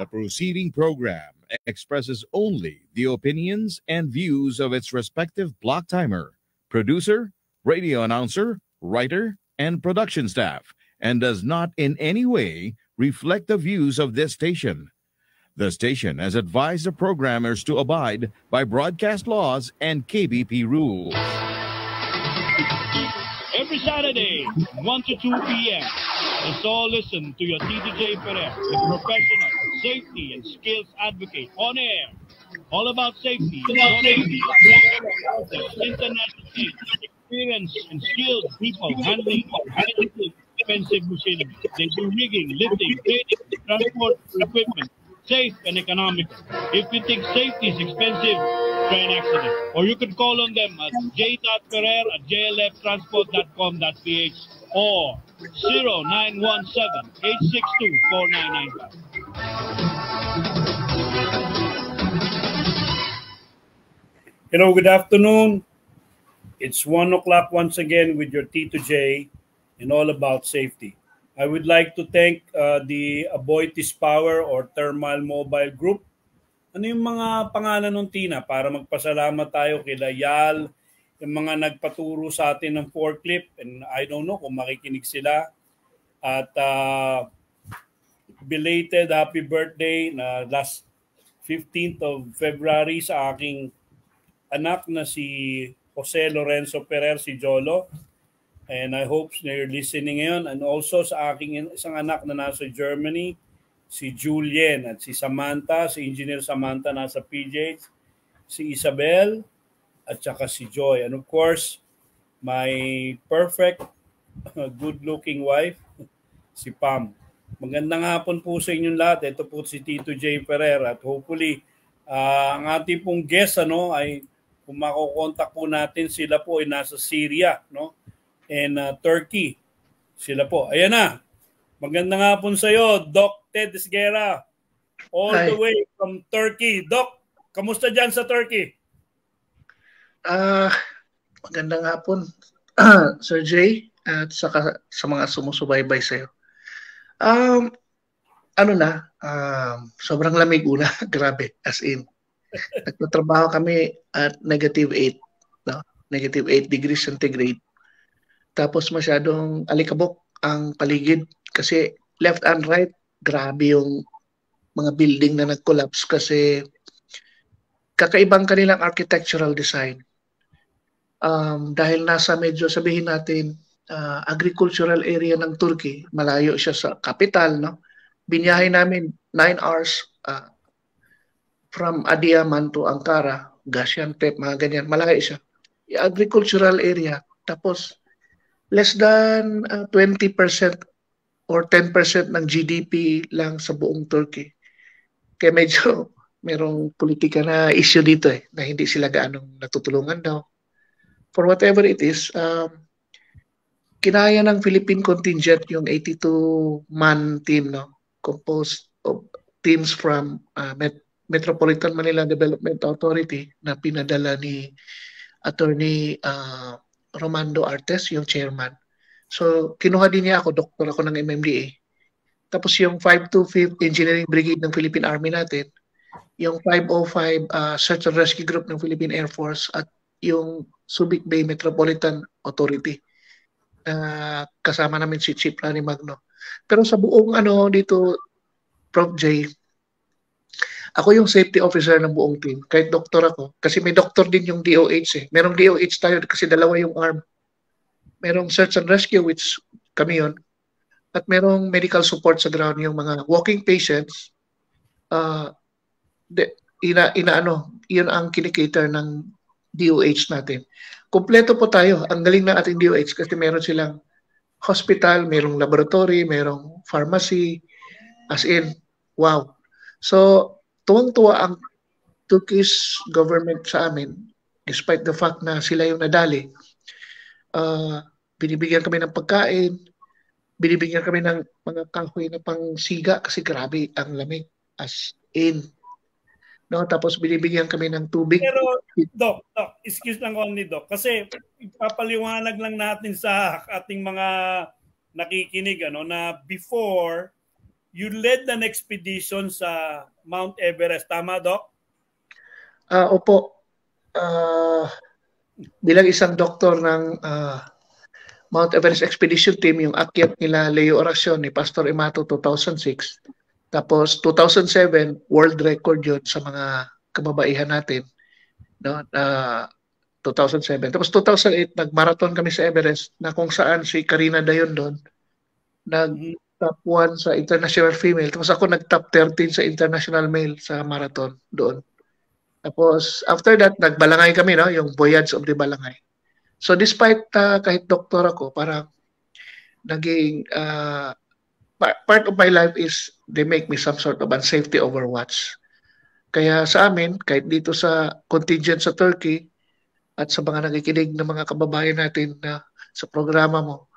The proceeding program expresses only the opinions and views of its respective block timer, producer, radio announcer, writer, and production staff, and does not in any way reflect the views of this station. The station has advised the programmers to abide by broadcast laws and KBP rules. Every Saturday, 1 to 2 p.m., let's all listen to your TJ Perez, the professional safety and skills advocate on air. All about safety, international experienced and skilled people handling highly expensive machinery. They do rigging, lifting, training, transport equipment, safe and economical. If you think safety is expensive, try an accident. Or you could call on them at j.ferrer@jlftransport.com.ph or 0917-862-4995. Hello, good afternoon. It's 1 o'clock once again with your Tito J and all about safety. I would like to thank the Aboitiz Power or Thermal Mobile Group. Ano yung mga pangalan ng Tina para magpasalamat tayo kila Yal, yung mga nagpaturo sa atin ng forklift, and I don't know kung makikinig sila. At belated happy birthday na last 15th of February sa aking anak na si Jose Lorenzo Ferrer, si Jolo. And I hope you're listening ngayon. And also sa aking isang anak na nasa Germany, si Julien, at si Samantha, si Engineer Samantha nasa PJ, si Isabel, at saka si Joy. And of course, my perfect, good-looking wife, si Pam. Magandang hapon po sa inyong lahat. Ito po si Tito J. Ferrer. At hopefully, ang ating pong guest ay kung makokontak po natin, sila po ay nasa Syria, no? And Turkey. Sila po. Ayan na. Magandang hapon sa iyo, Doc Ted Esguerra. All the way from Turkey. Doc, kamusta dyan sa Turkey? Magandang hapon, Sir Jay, at saka sa mga sumusubaybay sa iyo. Sobrang lamig una. Grabe, as in. Nagtatrabaho kami at -8, no? -8 degrees centigrade. Tapos masyadong alikabok ang paligid kasi left and right, grabe yung mga building na nag-collapse kasi kakaibang kanilang architectural design. Dahil nasa medyo, sabihin natin, agricultural area ng Turkey, malayo siya sa capital, no? Binyahe namin 9 hours from Adiyaman to Ankara, Gaziantep, mga ganyan, malayo siya. Agricultural area, tapos less than 20% or 10% ng GDP lang sa buong Turkey. Kaya medyo merong politika na issue dito na hindi sila gaanong natutulungan daw. For whatever it is, kinaya ng Philippine contingent yung 82-man team, no? Composed of teams from Metropolitan Manila Development Authority na pinadala ni Attorney Romando Artes, yung chairman. So, kinuha din niya ako, doktor ako ng MMDA. Tapos yung 525th Engineering Brigade ng Philippine Army natin, yung 505 Search and Rescue Group ng Philippine Air Force, at yung Subic Bay Metropolitan Authority. Kasama namin si Chief Rani Magno. Pero sa buong dito, Prof. J, ako yung safety officer ng buong team. Kahit doktor ako. Kasi may doktor din yung DOH . Merong DOH tayo kasi dalawa yung arm. Merong search and rescue, which kami yun. At merong medical support sa ground, yung mga walking patients. Yun ang kinikater ng DOH natin. Kompleto po tayo. Ang galing ng ating DOH kasi meron silang hospital, merong laboratory, merong pharmacy. As in, wow. So, tuwang-tuwa ang Turkish government sa amin, despite the fact na sila yung nadali. Binibigyan kami ng pagkain, binibigyan kami ng mga kahoy na pangsiga kasi grabe ang lamig, as in. No, tapos binibigyan kami ng tubig. Pero, Doc, excuse lang only, Doc, kasi ipapaliwanag lang natin sa ating mga nakikinig na before you led an expedition sa Mount Everest. Tama, Doc? Opo. Bilang isang doktor ng Mount Everest Expedition Team, yung akyat nila Leo Oracion ni Pastor Imato 2006. Tapos 2007, world record yun sa mga kababaihan natin. No? 2007. Tapos 2008, nag-marathon kami sa Everest na kung saan si Karina Dayon doon nag-top 1 sa international female. Tapos ako nag-top 13 sa international male sa marathon doon. Tapos after that, nagbalangay kami, no? Yung Voyage of the Balangay. So despite kahit doktor ako, parang naging part of my life is they make me some sort of unsafety overwatch. Kaya sa amin, kahit dito sa contingent sa Turkey at sa mga nakikinig ng mga kababayan natin na sa programa mo,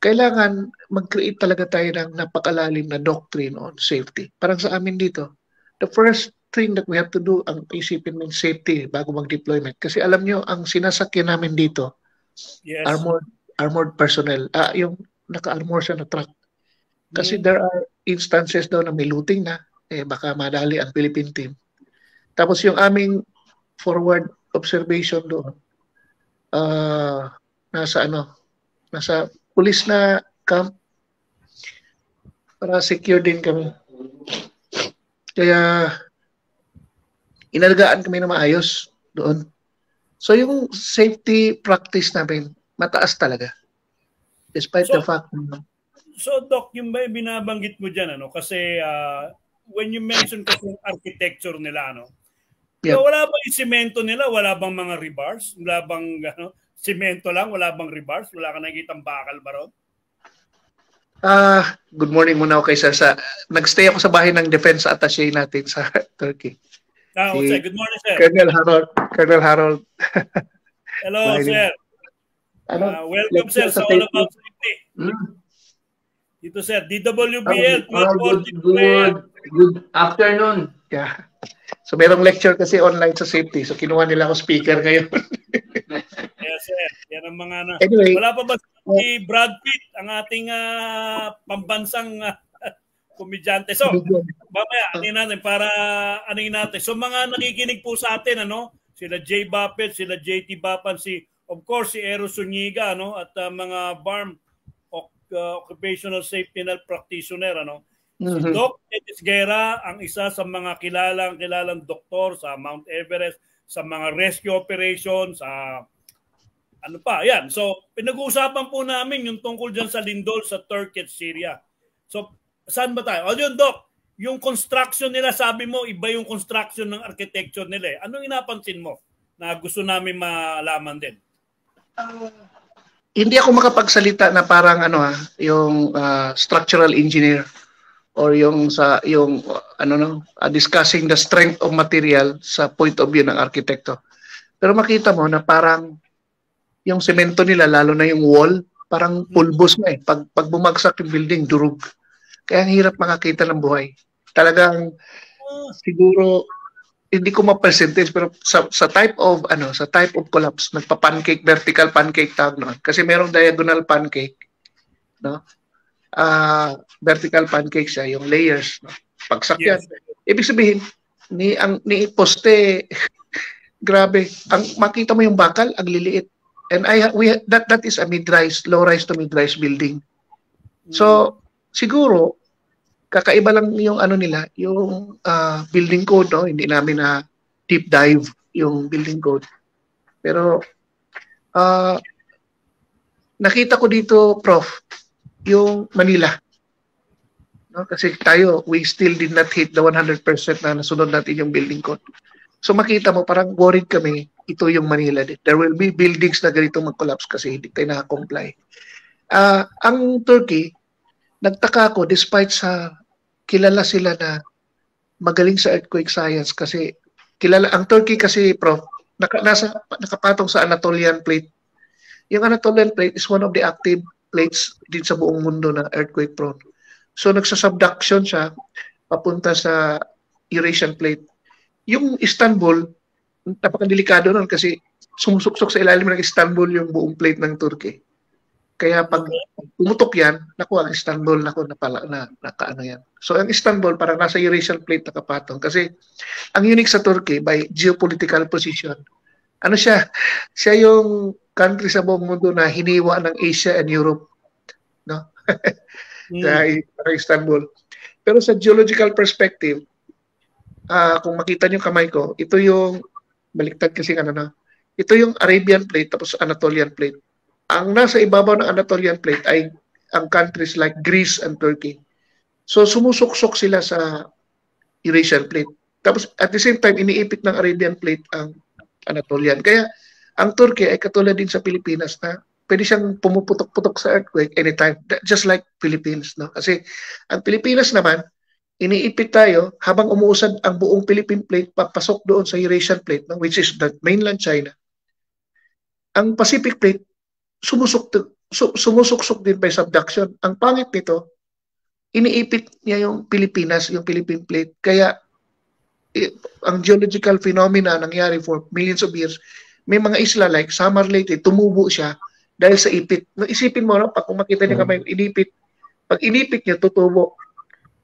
kailangan mag-create talaga tayo ng napakalalim na doctrine on safety. Parang sa amin dito, the first thing that we have to do, ang isipin mo safety bago mag-deployment. Kasi alam nyo, ang sinasakyan namin dito, yes, armored personnel, yung naka-armor siya na truck. Kasi there are instances daw na may looting na, baka madali ang Philippine team. Tapos yung aming forward observation doon, nasa police na camp para secure din kami. Kaya inalagaan kami na maayos doon. So yung safety practice namin, mataas talaga. Despite the fact na... So Doc, yung ba binabanggit mo dyan, kasi when you mention kasi yung architecture nila, Yep. So, wala bang simento nila? Wala bang mga rebars? Wala bang simento lang? Wala bang rebars? Wala ka nakikitang bakal ba ron? Good morning muna ako kay Sir. Nagstay ako sa bahay ng defense attaché natin sa Turkey. Good morning, sir. Colonel Harold. Hello, sir. Welcome, sir, sa All About Safety. Dito, sir. DWBL. Good afternoon. Yeah. So, merong lecture kasi online sa safety. So, kinuha nila ako speaker ngayon. Yes, sir. Yan ang mga Anyway, wala pa ba si Brad Pitt, ang ating pambansang komedyante? So, mamaya, anin natin. So, mga nakikinig po sa atin, sila Jay Bappet, sila JT Bapan, of course, si Eros Zuniga, at mga BARM, Occupational Safety Net Practitioner, Si Doc Edis Guerra, ang isa sa mga kilalang doktor sa Mount Everest, sa mga rescue operations, sa yan. So, pinag-uusapan po namin yung tungkol dyan sa lindol sa Turkey at Syria. So, saan ba tayo? Yun, Doc, yung construction nila, sabi mo, iba yung construction ng architecture nila. Anong inapansin mo na gusto namin malaman din? Hindi ako makapagsalita na parang yung structural engineer or discussing the strength of material sa point of view ng arkitekto. Pero makita mo na parang yung semento nila, lalo na yung wall, parang pulbos na Pag bumagsak yung building, durug. Kaya ang hirap makakita ng buhay. Talagang siguro hindi ko ma-percentage pero sa type of collapse, nagpa-pancake, vertical pancake tawag noon. Kasi merong diagonal pancake, vertical pancake siya, yung layers, pagsakyan. Yes. Ibig sabihin, ni poste grabe, ang makita mo yung bakal, ang liliit. And that is a low rise to mid-rise building. So, siguro kakaiba lang yung nila, yung building code, hindi namin na deep dive yung building code. Pero nakita ko dito, Prof, yung Manila. Kasi tayo, we still did not hit the 100% na nasunod natin yung building code. So makita mo, parang worried kami, ito yung Manila. There will be buildings na ganito mag-collapse kasi hindi tayo naka-comply. Ang Turkey, nagtaka ako despite kilala sila na magaling sa earthquake science kasi ang Turkey kasi, Prof, nakapatong sa Anatolian Plate. Yung Anatolian Plate is one of the active plates din sa buong mundo na earthquake prone. So nagsasubduction siya papunta sa Eurasian Plate. Yung Istanbul, napakadelikado nun kasi sumusuksok sa ilalim ng Istanbul yung buong plate ng Turkey. Kaya pag pumutok yan, naku, ang Istanbul, naku, nakaano yan. So ang Istanbul, parang nasa Eurasian plate nakapatong. Kasi ang unique sa Turkey, by geopolitical position, ano siya? Siya yung country sa buong mundo na hiniwa ng Asia and Europe. No? Sa Istanbul. Pero sa geological perspective, kung makita niyo kamay ko, ito yung, baliktad kasi ito yung Arabian plate tapos Anatolian plate. Ang nasa ibabaw ng Anatolian plate ay ang countries like Greece and Turkey. So sumusuksok sila sa Eurasian plate. Tapos at the same time, iniipit ng Arabian plate ang Anatolian. Kaya ang Turkey ay katulad din sa Pilipinas na pwede siyang pumuputok-putok sa earthquake anytime, just like Philippines. No? Kasi ang Pilipinas naman, iniipit tayo habang umuusad ang buong Philippine plate papasok doon sa Eurasian plate, no? Which is the mainland China. Ang Pacific plate, sumusuksok din by subduction. Ang pangit nito, iniipit niya yung Pilipinas, yung Philippine plate. Kaya ang geological phenomena nangyari for millions of years, may mga isla like Samar Leyte, tumubo siya dahil sa ipit. Isipin mo, no? Pag makita niya kamay, inipit. Pag inipit niya, tutubo.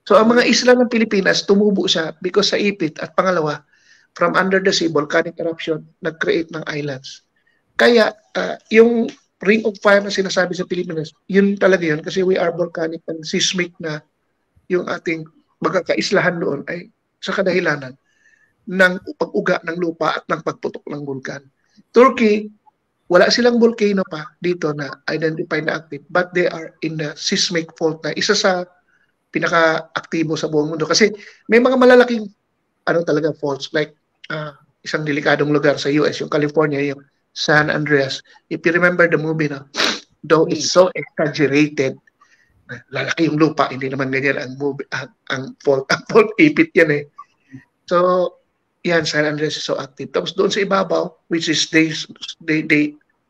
So ang mga isla ng Pilipinas, tumubo siya because sa ipit. At pangalawa, from under the sea, volcanic eruption, nag-create ng islands. Kaya yung ring of fire na sinasabi sa Pilipinas, yun talaga yun kasi we are volcanic and seismic na yung ating magkakaislahan doon ay sa kadahilanan ng pag-uga ng lupa at ng pagputok ng vulkan. Turkey, wala silang volcano pa dito na identified na active, but they are in the seismic fault na isa sa pinaka-aktibo sa buong mundo. Kasi may mga malalaking talaga faults like isang delikadong lugar sa US, yung California, yung San Andreas. If you remember the movie, no? Though it's so exaggerated, lalaki yung lupa, hindi naman ganyan ang movie, ang fault ipit yan eh. So, yan, San Andreas is so active. Tapos doon sa ibabaw, which is they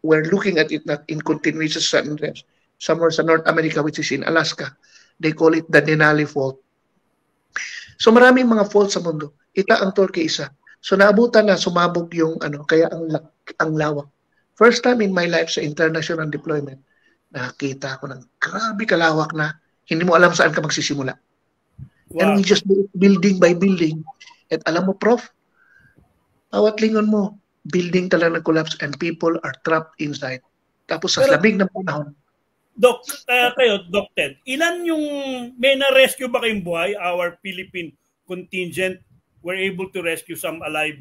were looking at it not in continuous San Andreas, somewhere sa North America, which is in Alaska. They call it the Denali Fault. So maraming mga faults sa mundo. Ita ang Turkey isa. So naabutan na sumabog yung kaya ang lawak. First time in my life sa international deployment, nakakita ako ng grabe kalawak na hindi mo alam saan ka magsisimula. Wow. And we just do it building by building. At alam mo, Prof, bawat lingon mo, building talaga nag-collapse and people are trapped inside. Tapos sa lamig ng panahon. Doc, Doc Ted, ilan yung may na-rescue ba kayong buhay? Our Philippine contingent were able to rescue some alive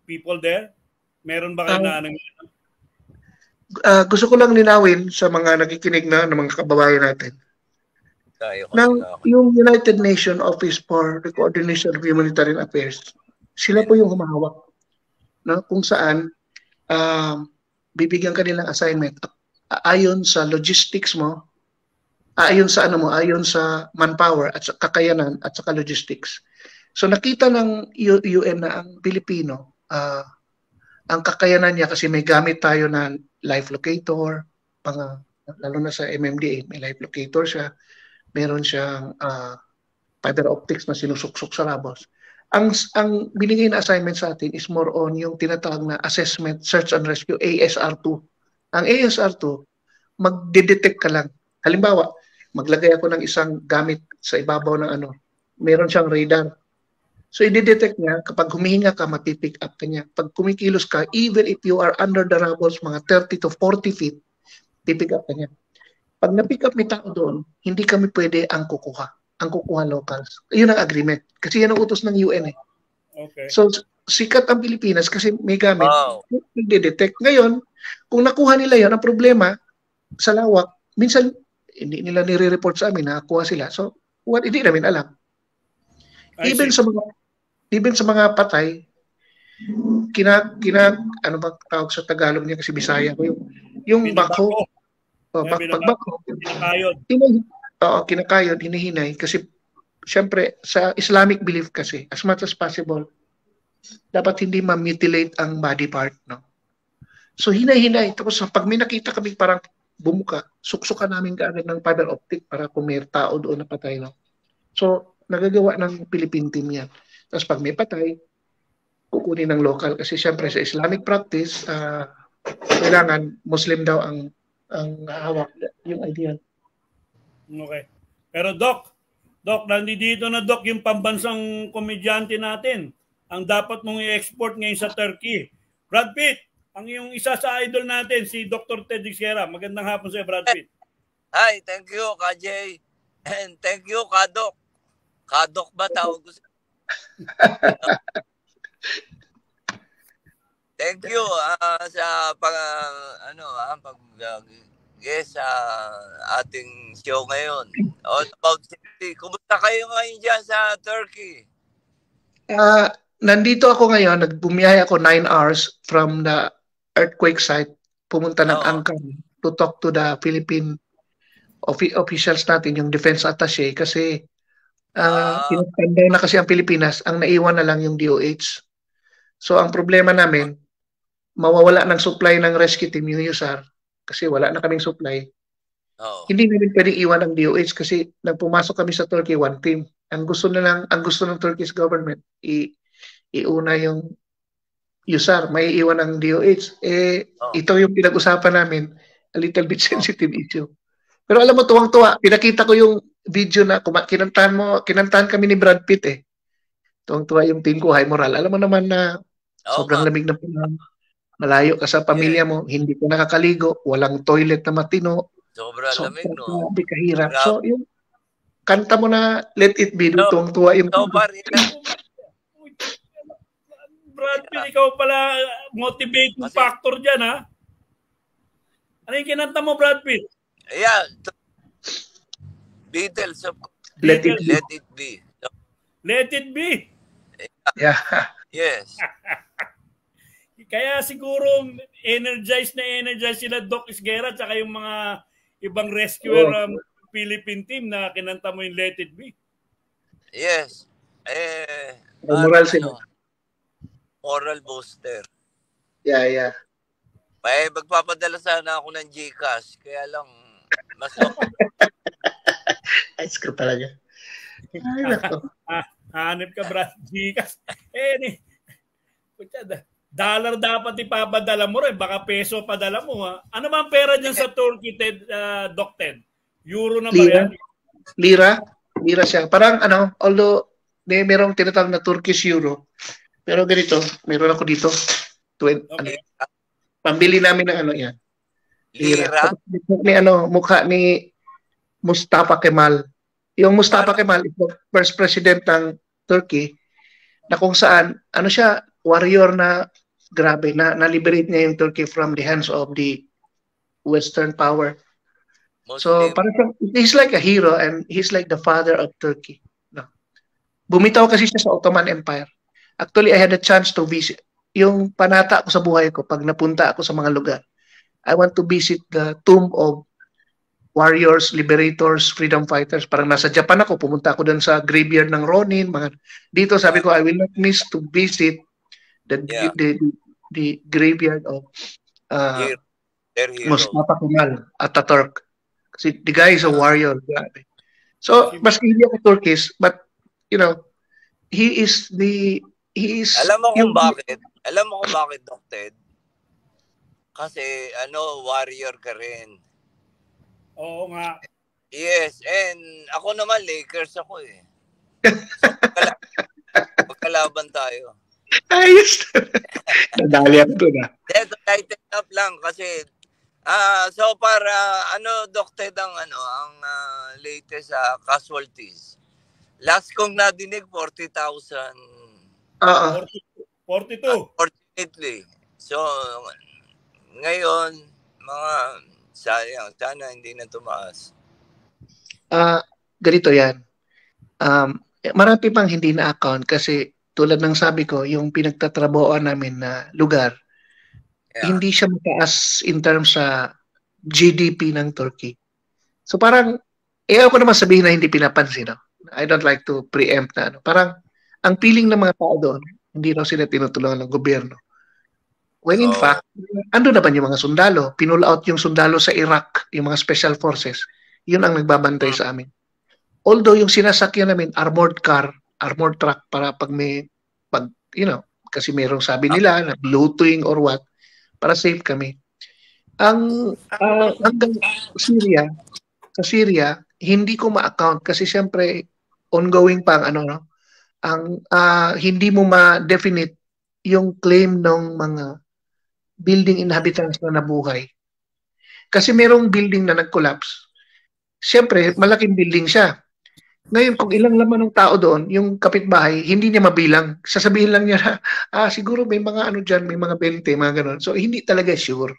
people there? Meron ba kayo gusto ko lang linawin sa mga nakikinig na ng mga kababayan natin. Yung United Nations Office for the Coordination of Humanitarian Affairs, sila po yung humahawak. No? Kung saan bibigyan ka nilang assignment ayon sa logistics mo, ayon sa ayon sa manpower at sa kakayanan at sa logistics. So nakita ng UN na ang Pilipino, ang kakayanan niya kasi may gamit tayo na life locator, lalo na sa MMDA, may life locator siya, meron siyang fiber optics na sinusuksok sa labos. Ang binigay na assignment sa atin is more on yung tinatawag na assessment, search and rescue, ASR2. Ang ASR2, magdedetect ka lang. Halimbawa, maglagay ako ng isang gamit sa ibabaw ng meron siyang radar. So, i-detect niya, kapag humihinga ka, mapipick up ka niya. Pag kumikilos ka, even if you are under the rubbles, mga 30 to 40 feet, pipick up ka niya. Pag na-pick up may tao doon, hindi kami pwede ang kukuha. Ang kukuha locals. Yun ang agreement. Kasi yan ang utos ng UN eh. Okay. So, sikat ang Pilipinas kasi may gamit. Nagde-detect. Ngayon, kung nakuha nila yan, ang problema sa lawak, minsan hindi nila nire-report sa amin na nakuha sila. So, hindi namin alam. Even sa mga patay, ano ba tawag sa Tagalog niya kasi Bisaya ko yung bako. Pagbako. Kinakayod, hinihinay kasi syempre sa Islamic belief kasi as much as possible dapat hindi ma-mutilate ang body part, no? So hinay-hinay tapos pag may nakita kami parang bumuka, suksukan namin kaagad ng fiber optic para kung may tao doon na patay, no? So nagagawa ng Philippine team yan. Tapos pag may patay, kukunin ng local kasi syempre sa Islamic practice, kailangan Muslim daw ang ang hawak yung idea. Okay. Pero Doc, nandito na Doc yung pambansang komedyante natin. Ang dapat mong i-export ngayon sa Turkey. Brad Pitt, ang yung isa sa idol natin, si Dr. Ted Isguera. Magandang hapon sa Brad Pitt. Hi, thank you, Kajay. And thank you, Kadok. Kadok ba tawag ko? Thank you sa guest sa ating show ngayon. About City. Kumusta kayo ngayon dyan sa Turkey? Nandito ako ngayon, nagbumiyahe ako 9 hours from the earthquake site, pumunta ng Ankara to talk to the Philippine officials natin, yung defense attaché, kasi pinagpanday na kasi ang Pilipinas, ang naiwan na lang yung DOH. So ang problema namin, mawawala ng supply ng rescue team yung USAR kasi wala na kaming supply. Hindi namin pwedeng iwan ang DOH kasi nang pumasok kami sa Turkey, one team. Ang gusto ng Turkish government iuna yung USAR, may iwan ang DOH. Ito yung pinag-usapan namin, a little bit sensitive issue. Pero alam mo, tuwang-tuwa, pinakita ko yung video na kinantahan kami ni Brad Pitt eh. Tuwang-tuwa yung team ko, high moral. Alam mo naman na sobrang lamig na panahon. Malayo ka sa pamilya mo, hindi ka nakakaligo, walang toilet na matino. Sobrang lamig, no? Grabe kahirap. So, yung kanta mo na Let It Be, tuwang-tuwa yung... Brad Pitt, ikaw pala motivating factor dyan, ha? Ano yung kinanta mo, Brad Pitt? Yeah. Beatles, of course. Let It Be. Let It Be. Yeah. Yes. Kaya siguro energized sila Doc Isguera at saka yung mga ibang rescuer Philippine team na kinanta mo yung Let It Be. Yes. Moral sila. Moral booster. Yeah. May magpapadala sana ako ng GCash. Kaya lang, mas Ayos ka talaga. Hanip ka, Brad, GCash. Dollar dapat ipapadala mo rin. Baka peso padala mo. Ha? Ano ba ang pera dyan sa Turkey, Doc Ted? Euro na ba yan? Lira siya. Parang although merong tinatawag na Turkish euro, pero ganito, meron ako dito. Pambili namin ng yan. Lira? May mukha ni Mustafa Kemal. Yung Mustafa Kemal is the first president ng Turkey na kung saan, siya, warrior na grabe, na-liberate niya yung Turkey from the hands of the Western power. So, parang he's like a hero and he's like the father of Turkey. No. Bumitaw kasi siya sa Ottoman Empire. Actually, I had a chance to visit. Yung panata ko sa buhay ko, pag napunta ako sa mga lugar, I want to visit the tomb of warriors, liberators, freedom fighters. Parang nasa Japan ako, pumunta ako dun sa graveyard ng Ronin. Dito sabi ko, I will not miss to visit the graveyard of Mustafa Kemal Atatürk. Kasi the guy is a warrior. So, mas hindi ako Turkish, but, he is... Alam mo kung bakit? Doc Ted? Kasi, warrior ka rin. Oo nga. Yes, and ako naman, Lakers ako eh. Magkalaban tayo. Ayos. Nadali ako doon ah. Ito, tighten up lang kasi, so para, Doc Ted, ang latest casualties. Last kong nadinig, 40,000. 42. Unfortunately. So, ngayon, sana hindi na tumaas. Ganito yan. Marami pang hindi na-account kasi tulad ng sabi ko, yung pinagtatrabahoan namin na lugar, hindi siya mataas in terms sa GDP ng Turkey. So parang, ayaw ko naman sabihin na hindi pinapansin. No? I don't like to preempt na. Parang, ang feeling ng mga tao doon, hindi raw sila tinutulungan ng gobyerno. When in fact, ando naman yung mga sundalo. Pinull out yung sundalo sa Iraq, yung mga special forces. Yun ang nagbabantay sa amin. Although yung sinasakyan namin, armored car, armored truck, para kasi merong sabi nila na looting or what, para safe kami. Hanggang Syria, sa Syria, hindi ko ma-account kasi siyempre ongoing pa ang hindi mo ma-definite yung claim ng mga building inhabitants na nabuhay. Kasi merong building na nag-collapse. Siyempre, malaking building siya. Ngayon, kung ilang laman ng tao doon, yung kapitbahay, hindi niya mabilang. Sasabihin lang niya na, siguro may mga dyan, may mga 20, mga ganun. So, hindi talaga sure.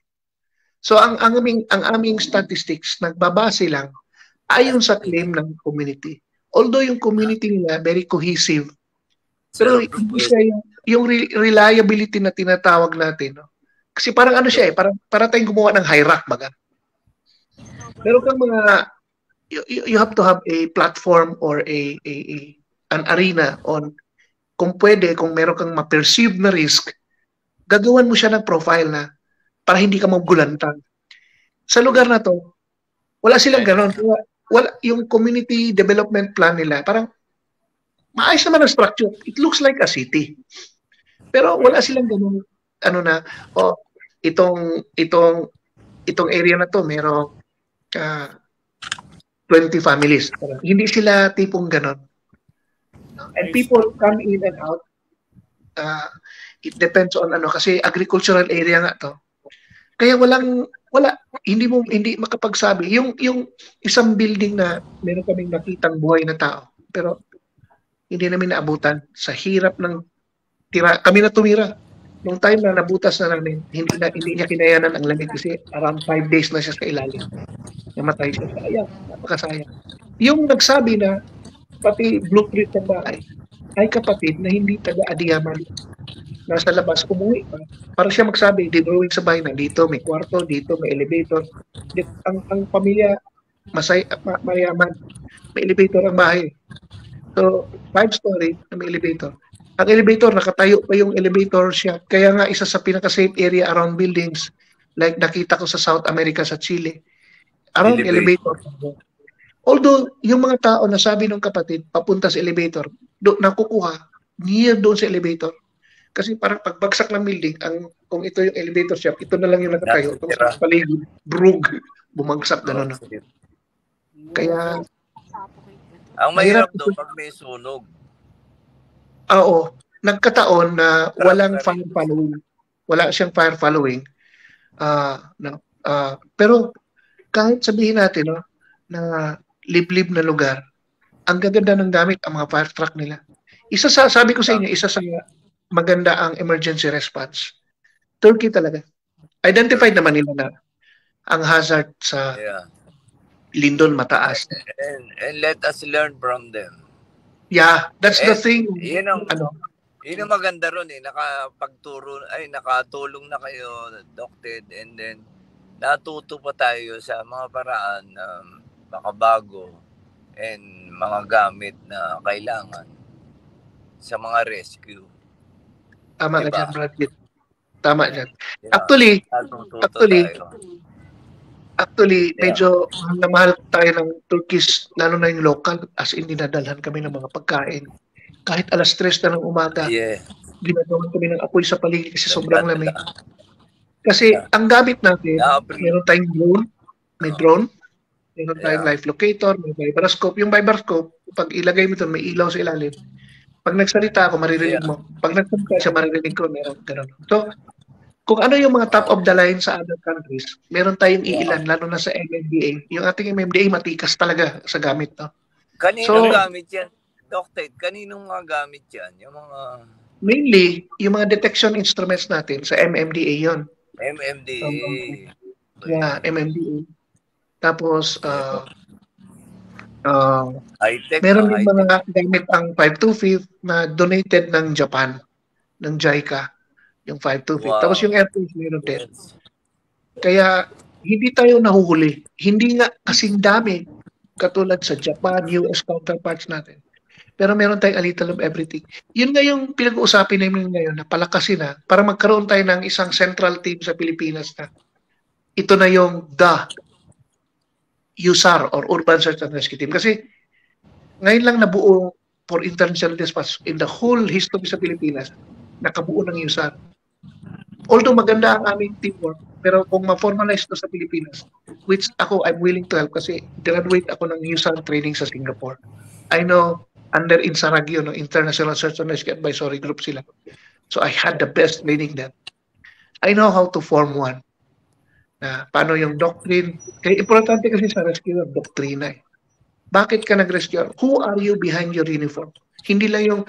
So, ang aming statistics, nagbabase lang ayon sa claim ng community. Although yung community nila, very cohesive. Pero hindi siya yung reliability na tinatawag natin. No? Kasi parang siya para tayong gumawa ng hierarchy baga. Meron kang mga you have to have a platform or an arena on kung meron kang ma-perceive na risk, gagawan mo siya ng profile na para hindi ka magulantang. Sa lugar na to, wala silang gano'n. Wala yung community development plan nila. Parang maayos naman ang structure. It looks like a city. Pero wala silang gano'n itong area na to merong 20 families. Hindi sila tipong ganon. And people come in and out. It depends on kasi agricultural area nga to. Kaya hindi makapagsabi. Yung isang building na meron kaming nakitang buhay na tao. Pero hindi namin naabutan. Sa hirap ng tira. Kami na tumira. Nung time na nabutas na namin, hindi niya kinayanan ang lamig kasi around 5 days na siya sa ilalim. Namatay siya. Sayang, napakasayang. Yung nagsabi na pati blueprint ng bahay ay kapatid na hindi taga-Adiyaman. Nasa labas, umuwi pa. Para siya magsabi, drawing sa bahay na dito may kwarto, dito may elevator. Ang pamilya, mayaman. May elevator ang bahay. So, 5-story na may elevator. Ang elevator, nakatayo pa yung elevator siya. Kaya nga isa sa pinaka-safe area around buildings, like nakita ko sa South America, sa Chile, around elevator. Although, yung mga tao na sabi ng kapatid, papunta sa elevator, nakukuha, near doon sa elevator. Kasi parang pagbagsak ng building, kung ito yung elevator shop, ito na lang yung nakatayo. Tapos sa paligid, brug, bumagsak, gano'n. Kaya, ang mahirap doon pag may sunog. Oo. Nagkataon na walang fire following. Wala siyang fire following. Pero kahit sabihin natin na liblib na lugar, ang gaganda ng gamit ang mga fire truck nila. Sabi ko sa inyo, isa sa maganda ang emergency response. Turkey talaga. Identified naman nila na ang hazard sa Lindon mataas. And let us learn from them. Yeah, that's the thing. Yun ang maganda ron nakatulong na kayo, Docted, and then natuto pa tayo sa mga paraan na makabago and mga gamit na kailangan sa mga rescue. Tama ka dyan, Brad. Tama dyan. Actually, medyo mahal tayo ng Turkish, lalo na yung local, as in dinadalhan kami ng mga pagkain. Kahit alas 3 na ng umaga, ginagawan kami ng apoy sa paligid kasi sobrang lamig. Kasi ang gamit natin, meron tayong drone, meron tayong live locator, may vibroscope. Yung vibroscope, pag ilagay mo ito, may ilaw sa ilalim. Pag nagsalita ako, maririnig mo. Pag nagsalita siya, maririnig ko, meron ganun. So, kung ano yung mga top of the line sa other countries, meron tayong iilan, lalo na sa MMDA. Yung ating MMDA, matikas talaga sa gamit. No? Kaninong gamit yan? Doctor, kaninong mga gamit yan? Yung mga... Mainly, yung mga detection instruments natin sa MMDA yon. MMDA. MMDA. Tapos, meron din mga gamit ang 525 na donated ng Japan, ng JICA. Yung 525. Wow. Tapos yung Air Force meron din. Kaya hindi tayo nahuhuli. Hindi nga kasing dami katulad sa Japan, US counterparts natin. Pero meron tayong a little of everything. Yun nga yung pinag-uusapin namin ngayon na palakasin na para magkaroon tayo ng isang central team sa Pilipinas na ito na yung USAR or Urban Search and Rescue Team. Kasi ngayon lang nabuo for international dispatch in the whole history sa Pilipinas, nakabuo ng USAR. Although maganda ang aming teamwork, Pero kung ma-formalize to sa Pilipinas, which ako, I'm willing to help kasi graduate ako ng USAN training sa Singapore. I know, under INSARAG yun, International Search and Rescue Advisory Group sila. So I had the best training then. I know how to form one. Paano yung doctrine. Kaya importante kasi sa rescue, doktrina eh. Bakit ka nag-rescue? Who are you behind your uniform? Hindi lang yung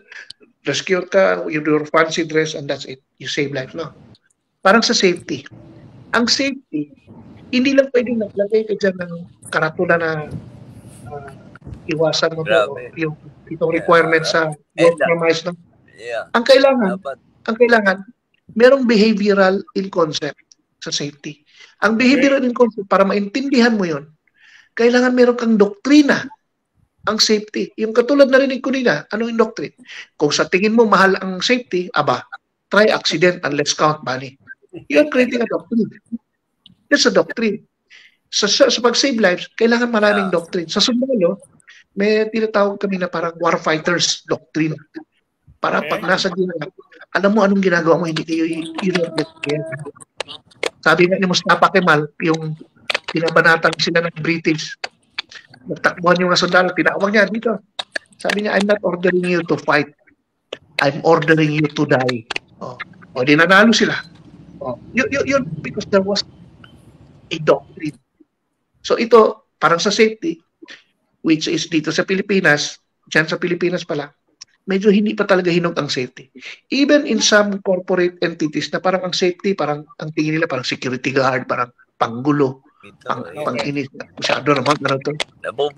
rescue ka, you do your fancy dress and that's it. You save life. No. Parang sa safety. Ang safety, hindi lang pwedeng naglagay ka dyan ng karatula na iwasan mo yung itong requirement sa compromise. No? Yeah. Ang kailangan, merong behavioral in concept sa safety. Ang behavioral in concept, para maintindihan mo yon, kailangan meron kang doktrina ang safety. Yung katulad na rinig ko nila, ano yung doctrine? Kung sa tingin mo mahal ang safety, try accident and let's count money. You're creating a doctrine. That's a doctrine. Sa pag-save lives, kailangan maraming doctrine. Sa sundalo, may tinatawag kami na parang warfighters doctrine. Para pag nasa ginagawa, alam mo anong ginagawa mo, hindi kayo i-get. Sabi nga ni Mustafa Kemal, yung pinabanatan sila ng British, nagtakbuhan yung mga sundalo, tinawag niya dito. Sabi niya, I'm not ordering you to fight. I'm ordering you to die. Di nanalo sila. Yun, because there was a doctrine. So ito, parang sa safety, which is dito sa Pilipinas, dyan sa Pilipinas pala, medyo hindi pa talaga hinog ang safety. Even in some corporate entities na parang ang safety, parang ang tingin nila parang security guard, parang panggulo, pang-inis. Masyado naman na ito.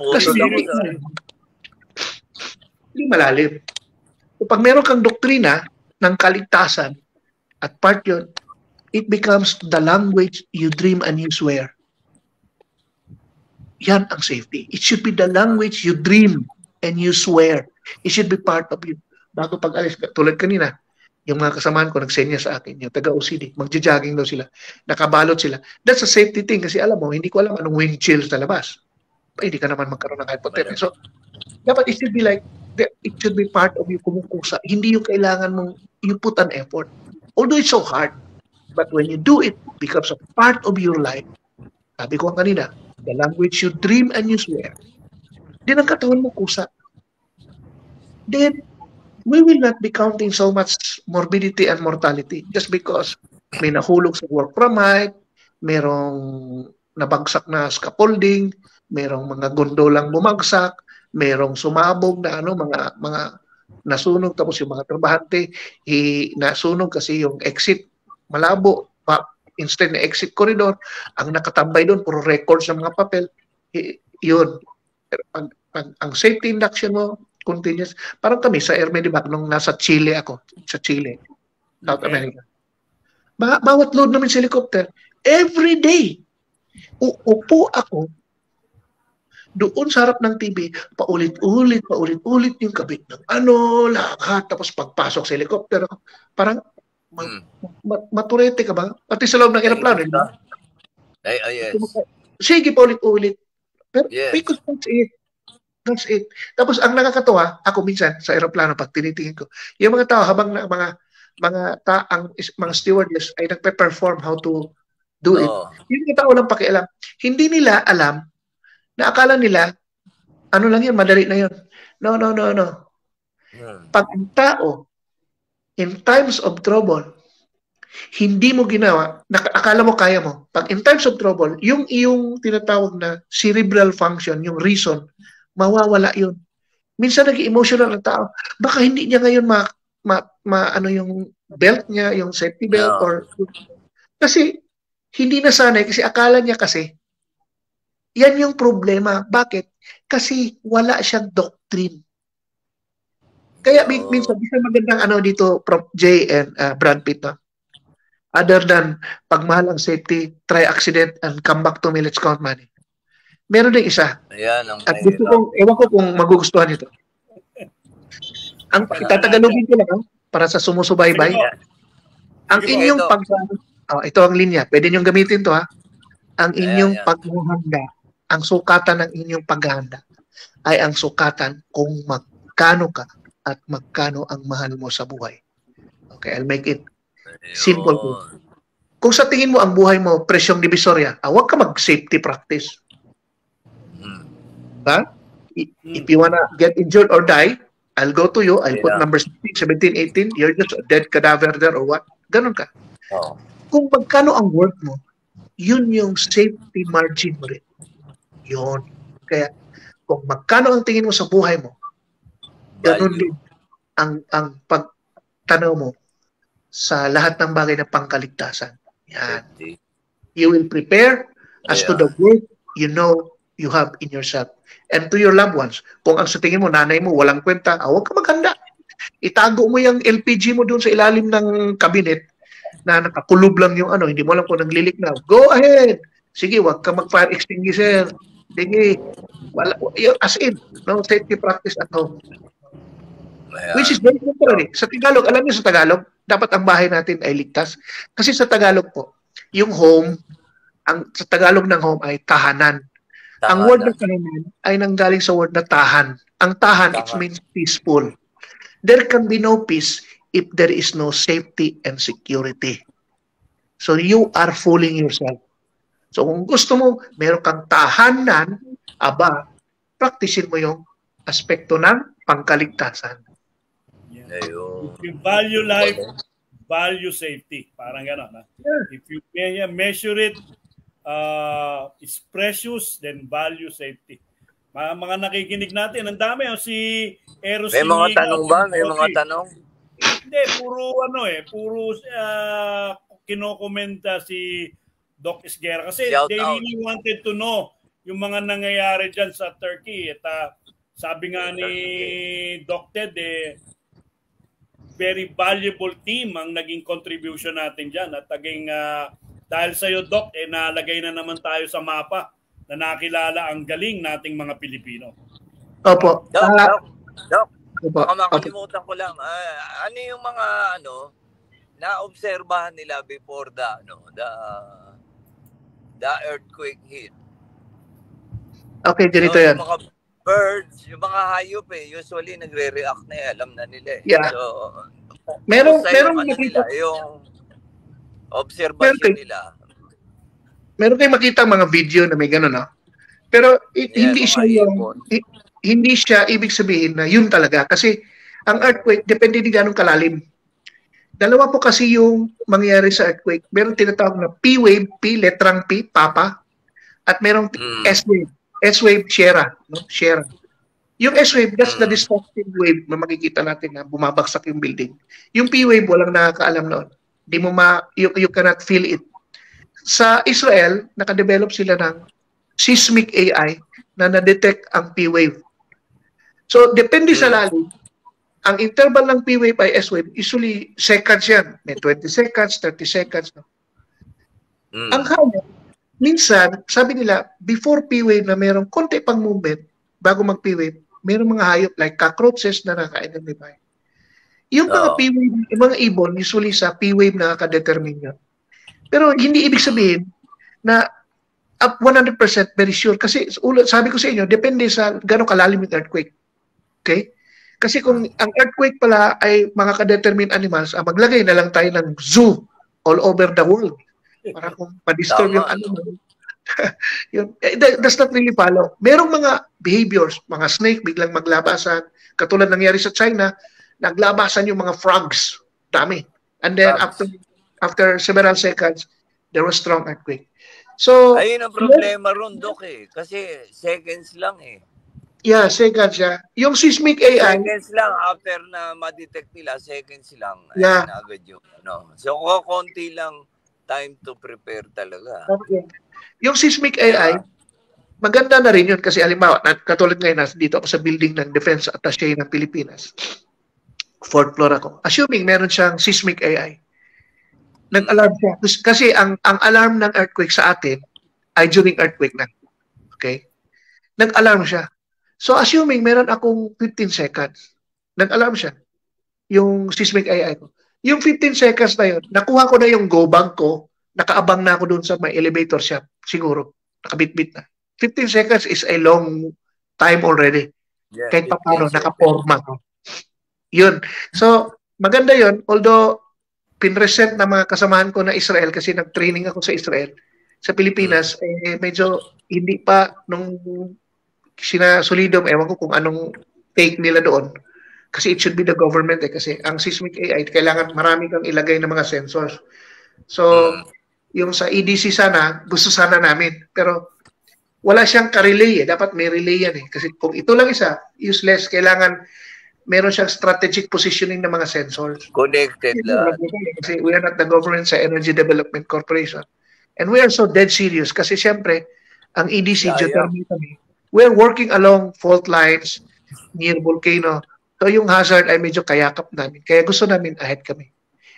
Kasi hindi malalim. Kapag meron kang doktrina ng kaligtasan at part yun, it becomes the language you dream and you swear. Yan ang safety. It should be the language you dream and you swear. It should be part of you. Bago pag-alis, tulad kanina, yung mga kasamahan ko nagsenya sa akin, yung taga-OCD, magja-jogging daw sila, nakabalot sila. That's a safety thing kasi alam mo, hindi ko alam anong wind chill sa labas. Hindi ka naman magkaroon ng hypothermia. So, dapat it should be like, it should be part of you kumukusa. Hindi yung kailangan mong, you put an effort. Although it's so hard, but when you do it, it becomes a part of your life. Sabi ko kanina, the language you dream and you swear. Din ang katawan mo kusa. Then, we will not be counting so much morbidity and mortality just because may nahulog sa work permit, merong nabagsak na scaffolding, merong mga gondolang bumagsak, merong sumabog na mga nasunog, tapos yung mga trabahante nasunog kasi yung exit malabo, instead na exit corridor, ang nakatambay doon puro records ng mga papel. Yun. Ang safety induction mo continuous. Parang kami sa Air Medivac nung nasa Chile ako, sa Chile, South America. Bawat load namin sa helicopter, every day, uupo ako doon sa harap ng TV, paulit-ulit yung kabit ng lahat. Tapos pagpasok sa helicopter, parang maturete ka ba? Pati sa loob ng aeroplano. Yes. Sige, paulit-ulit. Pero because that's it. Tapos ang nakakatuwa, ako minsan sa aeroplano pag tinitingin ko, yung mga tao habang mga stewardess ay nagpe-perform how to do it. Yung mga tao lang pakialam. Hindi nila alam na akala nila lang yun, madali na yun. No. Pag ang tao in times of trouble, hindi mo ginawa, akala mo kaya mo. Pag in times of trouble, yung iyong tinatawag na cerebral function, yung reason, mawawala yun. Minsan nag-emotional ang tao. Baka hindi niya ngayon yung belt niya, yung safety belt, or kasi hindi nasanay, kasi akala niya kasi yan yung problema. Bakit? Kasi wala siyang doctrine. Kaya minsan magandang dito, Prof. J and Brad Pitt, no? Other than pagmahal ang safety, try accident and come back to me, let's count money. Meron din isa. Ayan, at gusto kong, ewan ko kung magugustuhan ito. Ang itatagalogin ko lang para sa sumusubaybay. Ang inyong ito ang linya. Pwede niyong gamitin to, ha. Ang inyong paghahanda, ang sukatan ng inyong paghahanda ay ang sukatan kung magkano ka at magkano ang mahal mo sa buhay. Okay, I'll make it simple. kung sa tingin mo ang buhay mo presyong divisorya, huwag ka mag-safety practice. Ha? If you wanna get injured or die, I'll go to you, I'll put number 16, 17, 18, you're just a dead cadaver there or what? Ganun ka. Kung magkano ang worth mo, yun yung safety margin mo rin. Yun. Kaya, kung magkano ang tingin mo sa buhay mo, ganun din ang pagtanaw mo sa lahat ng bagay na pangkaligtasan. Yan. You will prepare as to the work you know you have in yourself. And to your loved ones, kung ang sa tingin mo, nanay mo, walang kwenta, huwag ka maghanda. Itago mo yung LPG mo doon sa ilalim ng cabinet na nakakulob lang yung ano, hindi mo alam kung naglilik na. Go ahead! Sige, huwag ka mag-fire extinguisher. Sige. Wala, as in, no safety practice at home. Which is very contrary. Sa Tagalog, alam niyo sa Tagalog, dapat ang bahay natin ay ligtas. Kasi sa Tagalog po, yung home, sa Tagalog ng home ay tahanan. Ang word na tahanan ay nanggaling sa word na tahan. Ang tahan, it means peaceful. There can be no peace if there is no safety and security. So you are fooling yourself. So kung gusto mo, meron kang tahanan, practicein mo yung aspekto ng pangkaligtasan. If you value life, value safety. Parang gano'n. If you measure it, it's precious, then value safety. Mga nakikinig natin, ang dami. Si Eros. May mga tanong ba? May mga tanong? Hindi, puro kinokomenta si Doc Esguerra. Kasi they really wanted to know yung mga nangyayari dyan sa Turkey. At sabi nga ni Doc Ted, very valuable team ang naging contribution natin dyan. At dahil sa'yo, Doc, nalagay na naman tayo sa mapa na nakilala ang galing nating mga Pilipino. Opo. Doc, baka makalimutan ko lang. Ano yung mga na-obserbahan nila before the earthquake hit? Okay, ganito yan. Yung mga birds, yung mga hayop usually nagre-react na alam na nila Yeah. So, merong nila, yung observation nila. Meron kayong makita mga video na may gano'n, no? Pero hindi siya ibig sabihin na yun talaga. Kasi ang earthquake, depende din ganong kalalim. Dalawa po kasi yung mangyayari sa earthquake. Meron tinatawag na P-wave, P, letrang P, Papa. At merong S-wave. S-wave, Sierra. No? Sierra. Yung S-wave, that's the destructive wave na makikita natin na bumabagsak yung building. Yung P-wave, walang nakakaalam noon. You cannot feel it. Sa Israel, nakadevelop sila ng seismic AI na na-detect ang P-wave. So, depende sa lalim. Ang interval ng P-wave ay S-wave, usually seconds yan. May 20 seconds, 30 seconds. No? Ang hayop, minsan, sabi nila, before P-wave na mayroong konti pang movement, bago mag-P-wave, mayroong mga hayop like cockroaches na naka-identify. Yung mga P-wave, yung mga ibon, usually sa P-wave na naka-determine yun. Pero hindi ibig sabihin na up 100% very sure. Kasi sabi ko sa inyo, depende sa gano'ng kalalim yung earthquake. Okay? Kasi kung ang earthquake pala ay mga ka-determined animals, maglagay na lang tayo ng zoo all over the world. Para kung pa-disturb yung animal. Does not really follow. Merong mga behaviors, mga snake biglang maglabasan. Katulad nangyari sa China, naglabasan yung mga frogs. Dami. And then after several seconds, there was strong earthquake. So, ayun ang problema ron, Doc Kasi seconds lang Yeah, seconds siya. Yung seismic AI. Seconds lang after na ma-detect nila, seconds lang. Yeah. Agad yung, So, konti lang time to prepare talaga. Okay. Yung seismic AI, maganda na rin yun kasi halimbawa, katulad ngayon, dito ako sa building ng Defense Attaché ng Pilipinas. 4th floor ako. Assuming meron siyang seismic AI. Nag-alarm siya. Kasi ang alarm ng earthquake sa atin ay during earthquake na. Okay? Nag-alarm siya. So, assuming meron akong 15 seconds, nag-alarm siya. Yung seismic AI ko. Yung 15 seconds na yun, nakuha ko na yung go bag ko, nakaabang na ako dun sa may elevator shop. Siguro. Nakabit-bit na. 15 seconds is a long time already. Yeah, kahit pa paano, nakaporma ko. Yun. So, maganda yun. Although, pinresent ng mga kasamahan ko na Israel kasi nag-training ako sa Israel. Sa Pilipinas, medyo hindi pa nung sinasolidom, ewan ko kung anong take nila doon. Kasi it should be the government kasi ang seismic AI, kailangan marami kang ilagay ng mga sensors. So, yung sa EDC sana, gusto sana namin. Pero wala siyang ka-relay Dapat may relay yan Kasi kung ito lang isa, useless. Kailangan meron siyang strategic positioning ng mga sensors. Connected lahat. Kasi we are not the government sa Energy Development Corporation. And we are so dead serious kasi siyempre, ang EDC, geothermal kami, we are working along fault lines near volcano. So yung hazard ay medyo kayakap namin. Kaya gusto namin ahead kami.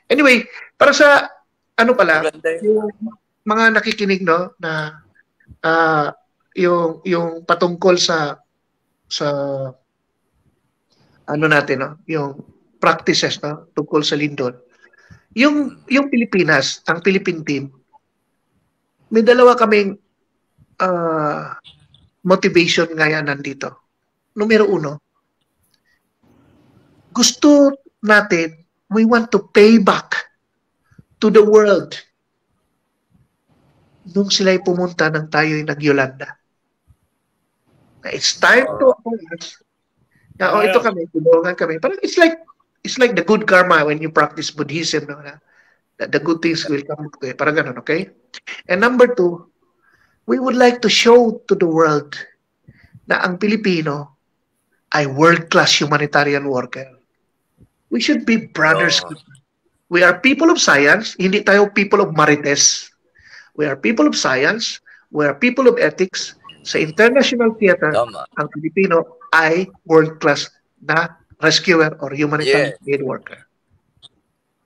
Anyway, para sa yung mga nakikinig na yung patungkol sa natin yung practices tungkol sa lindol. Yung Pilipinas, ang Philippine team, may dalawa kaming motivation ngayon nandito. Numero 1, gusto natin, we want to pay back to the world nung sila'y pumunta nang tayo'y nag-Yolanda. It's time to ito kami, tulungan kami. Parang it's like the good karma when you practice Buddhism, the good things will come to you. Parang ganun, okay? And number 2, we would like to show to the world na ang Pilipino ay world-class humanitarian worker. We should be brothers. We are people of science, hindi tayo people of marites. We are people of science, we are people of ethics. Sa international theater, ang Pilipino ay world-class na rescuer or humanitarian aid worker.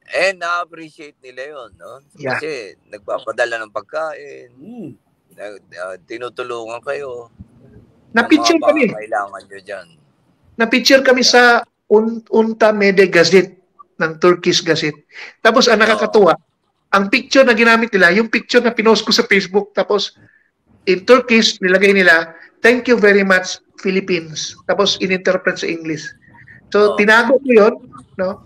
And na-appreciate nila yun, no? Yeah. Kasi nagpapadala ng pagkain, tinutulungan kayo. Na-picture kami. Kailangan nyo dyan. Na-picture kami sa Unta Mede Gazette ng Turkish Gazette. Tapos ang nakakatuwa, ang picture na ginamit nila, yung picture na pinost ko sa Facebook, tapos in Turkish, nilagay nila, thank you very much, Philippines. Tapos in-interpret sa English. So, tinago ko yun, no?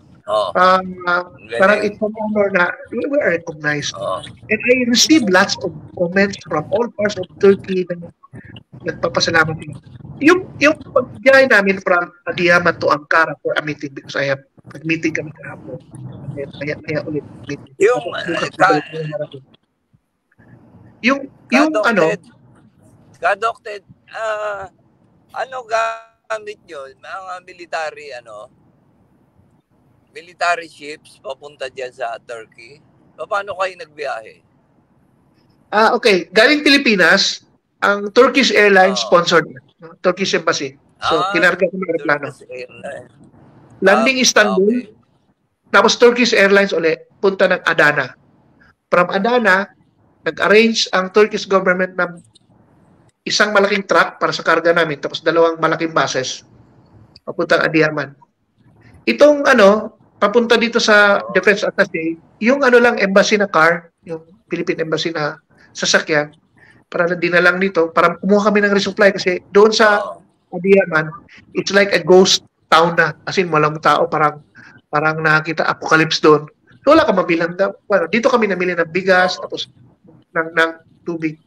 Parang it's an honor na we were recognized. And I received lots of comments from all parts of Turkey na nagpapasalamat nila. Yung pag-biyahe namin from Adiyaman to Ankara for a meeting because I have nag-meeting kami kahapon. Kaya ulit meeting. Kadokted, ano gamit nyo? Mga military ships papunta dyan sa Turkey? Paano kayo nagbiyahe? Okay. Galing Pilipinas, ang Turkish Airlines sponsored. Turkish Embassy. So, kinarga ko ng aeroplano. Landing Istanbul. Okay. Tapos Turkish Airlines ulit, punta ng Adana. From Adana, nag-arrange ang Turkish government ng isang malaking truck para sa karga namin, tapos 2 malaking buses papuntang Adiyaman. Itong papunta dito sa Defense Attaché, yung lang embassy na car, yung Philippine Embassy na sasakyan, para dinalang dito, para kumuha kami ng resupply kasi doon sa Adiyaman, it's like a ghost town na, as in walang tao, parang nakita apocalypse doon. So wala ka mabilang dito kami namili ng bigas, tapos ng tubig.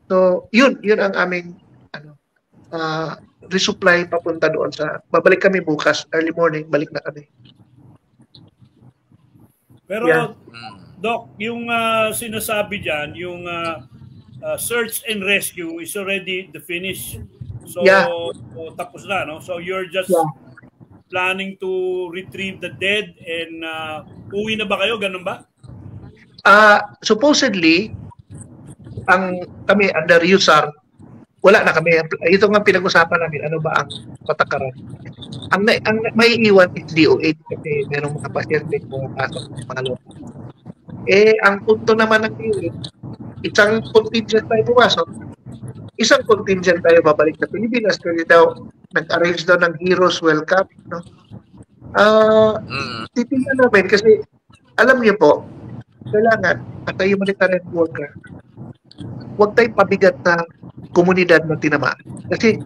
So yun ang aming resupply papunta doon babalik kami bukas, early morning, balik na kami. Pero Doc, yung sinasabi diyan, yung search and rescue is already the finish. So tapos na, no? So you're just planning to retrieve the dead and uwi na ba kayo? Ganun ba? Supposedly, kami under USAR, wala na kami. Ito nga pinag-usapan namin, ano ba ang patakaran. Ang maiiwan is DOH kasi merong mga pasyente kung pasok ng mga loob. Ang punto naman ng DOH, isang contingent tayo pumasok, isang contingent tayo babalik sa Pilipinas kasi daw nag-arrange daw ng Heroes Welcome, no? Titingnan namin kasi alam niyo po, kailangan at tayo humanitarian worker, huwag tayong pabigat na komunidad na tinamaan. Kasi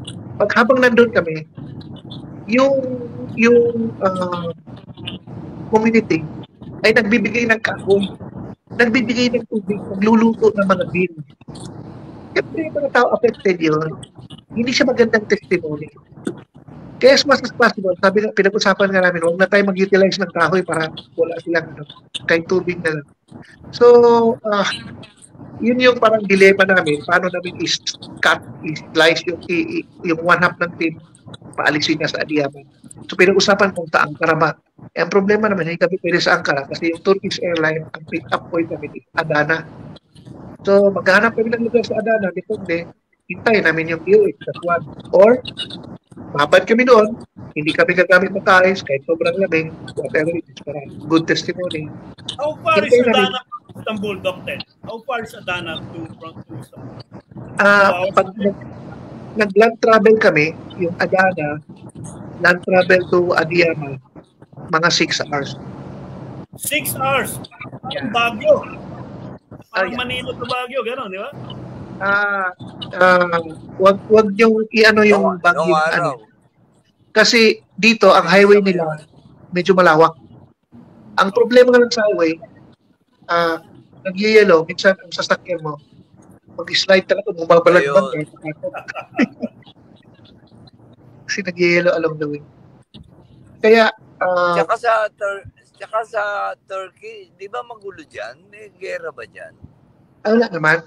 habang nandun kami, yung community ay nagbibigay ng kahoy, nagbibigay ng tubig, nagluluto ng mga bean. Siyempre, yung mga tao affected yun, hindi siya magandang testimony. Kaya as much as possible, sabi nga, pinag-usapan nga namin, huwag na tayo mag-utilize ng kahoy para wala silang kahit tubig na lang. So, yun yung parang dilema namin, paano namin i-slice yung one half ng team, paalisin niya sa Adiyaman. So, pinag-usapan kung sa Ankara ba. Ang problema naman, hindi kami pwede sa Ankara kasi yung Turkish Airlines, ang pick-up point namin is Adana. So, maghanap kami ng lugar sa Adana, depende, hintayin namin yung UX sa Swan. Or, mabad kami doon, hindi kami gagamit ng tais, kahit sobrang lamig, whatever it is, para good testimony. How far is Adana from Istanbul, Dr.? How far is Adana to Istanbul? Pag nag-land travel kami, yung Adana, land travel to Adiyaman, mga 6 hours. 6 hours? Yeah. Baguio. Parang Yeah. Manila to Baguio, gano'n, di ba? Wag yung i-ano yung Baguio. Ano. Kasi dito, ang highway nila, medyo malawak. Ang problema nga ng sa highway, nag-yellow, minsan ang sasakyan mo, mag-slide talaga, bumabalag-bag. Kasi nag-yellow along the way. Kaya, Tsaka sa Turkey, di ba magulo dyan? May gera ba dyan? wala naman.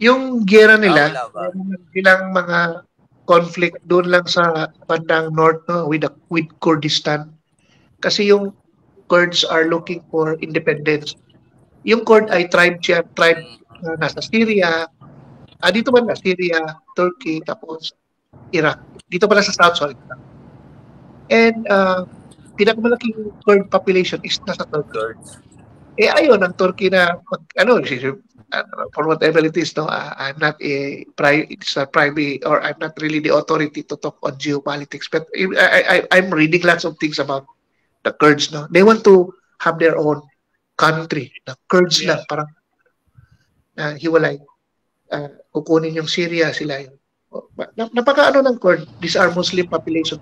Yung gera nila, wala ba? bilang mga conflict doon lang sa bandang north, no, with Kurdistan. Kasi yung Kurds are looking for independence. Yung Kurd ay tribe na nasa Syria. Dito man na Syria, Turkey, tapos Iraq. Dito pala sa South, sorry. And pinakamalaking Kurd population is nasa Turkey. Ayun, ang Turkey na, for whatever it is, no, I'm not private, or I'm not really the authority to talk on geopolitics, but I'm reading lots of things about the Kurds. No, they want to have their own country. The Kurds lang, parang hiwalay. Kukunin yung Syria, sila yun. Napaka-ano ng Kurd, these are Muslim population.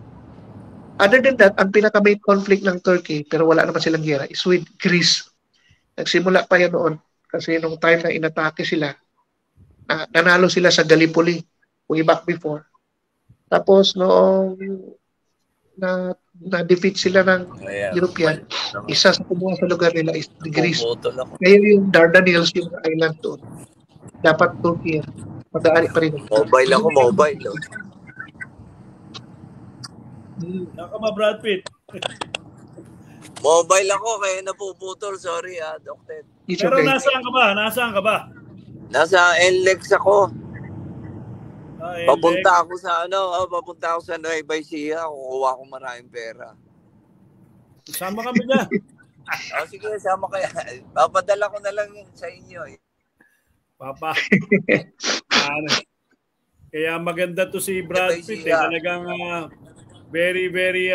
Other than that, ang pinaka-main conflict ng Turkey, pero wala naman silang gera, is with Greece. Nagsimula pa yan noon. Kasi nung time na inatake sila, nanalo sila sa Gallipoli way back before. Tapos noong na-defeat sila ng European, isa sa kumuha sa lugar nila is the Greece. Kaya yung Dardanelles, yung island doon, dapat Turkey, pag-aari pa rin. Mobile. Nakama Brad Pitt. Mobile ako, kaya napuputol. Sorry Dr. Pero nasaan ka ba? Nasa NLEX ako. NLEX. Papunta ako sa Nueva Ecija. Kukuha ko maraming pera. Sama kami na. Sige, sama kaya. Papadala ko na lang sa inyo. Papa. Kaya maganda to si Brad Pitt. Talagang very, very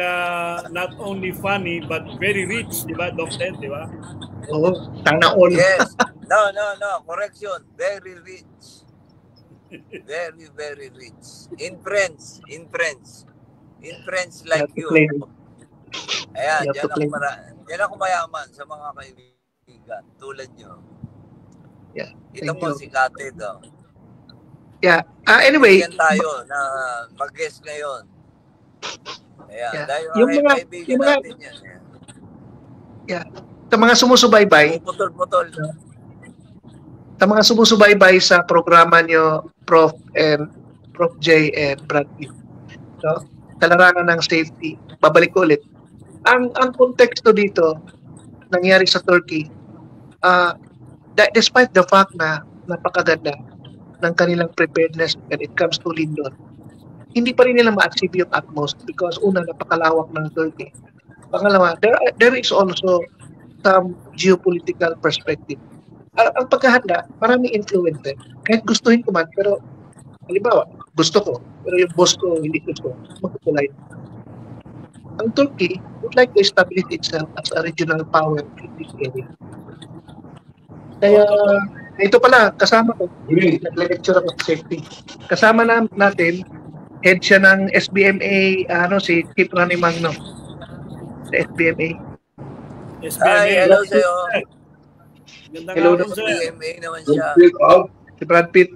not only funny but very rich, di ba, Dr. Di ba? Oo, sana all. Yes. No. Correction. Very rich. Very, very rich. In friends like you. Ayan, dyan ako mayaman sa mga kaibigan. Tulad nyo. Yeah, ito mo si Kate daw. Yeah. Anyway. Bigyan tayo na mag-guest ngayon. Ayan. Yeah. Dahil yung mga natin yan. Yeah. Sa mga sumusubaybay. Putol. Sa mga sumusubaybay sa programa nyo, Prof. J. and Brad Pitt. So, sa larangan ng safety. Babalik ko ulit. Ang konteksto dito, nangyari sa Turkey, despite the fact na napakaganda ng kanilang preparedness when it comes to Lindon, hindi pa rin nila ma-achieve yung utmost because una, napakalawak ng Turkey. Pangalawa, there is also some geopolitical perspective. Ang pagkahanda, maraming influence. Kahit gustuhin ko man, pero halimbawa, gusto ko, pero yung boss ko hindi gusto, magkukulay. Ang Turkey would like to establish itself as a regional power in this area. Kaya, ito pala, kasama ko, nag-lecture ako sa safety. Kasama natin, head siya ng SBMA, si Chief Rani Magno. Sa SBMA. SBMA. Hello sa'yo. Gandang Hello, hapon, sir. SBMA naman siya. Si Brad Pitt.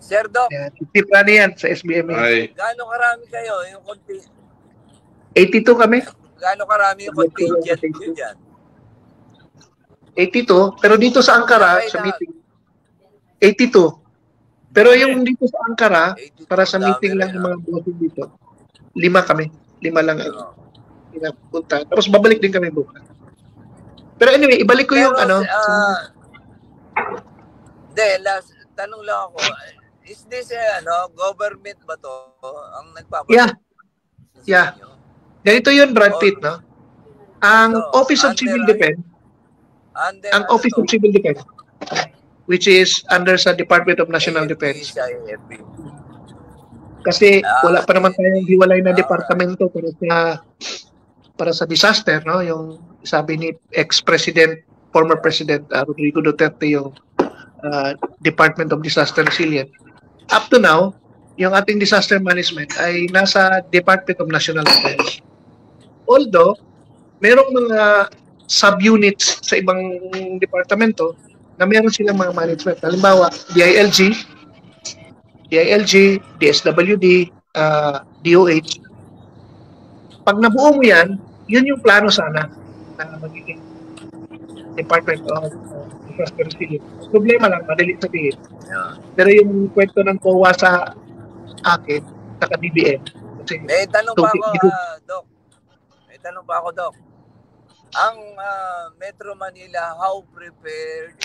Sir Doc, Yan. Si Prani yan sa SBMA. gaano karami kayo? Yung 82 kami. gaano karami yung contingent nyo dyan? 82. Pero dito sa Ankara, sa meeting, 82. Pero yung dito sa Ankara, para sa meeting lang ng mga bossing dito, 5 kami. 5 lang ang pinapunta. Tapos babalik din kami bukas. Pero anyway, ibalik ko yung last tanong lang ako. Is this government ba to? Ang Yeah. Ganito yun, Brad Pitt, no? Ang Office of Civil Defense, of Civil Defense, which is under sa Department of National Defense. Kasi wala pa naman tayong hiwalay na departamento para sa disaster, no? Yung sabi ni former President Rodrigo Duterte, yung Department of Disaster Resilience. Up to now, yung ating disaster management ay nasa Department of National Defense. Although, merong mga subunits sa ibang departamento na meron silang mga management. Halimbawa, DILG, DSWD, DOH. Pag nabuo mo yan, yun yung plano sana na magiging Department of Disaster Resilience. Problema lang, madali sabihin. Pero yung kwento ng COA sa akin, sa DBM. May tanong pa ako, Doc. May tanong pa ako, Doc. Ang Metro Manila, how prepared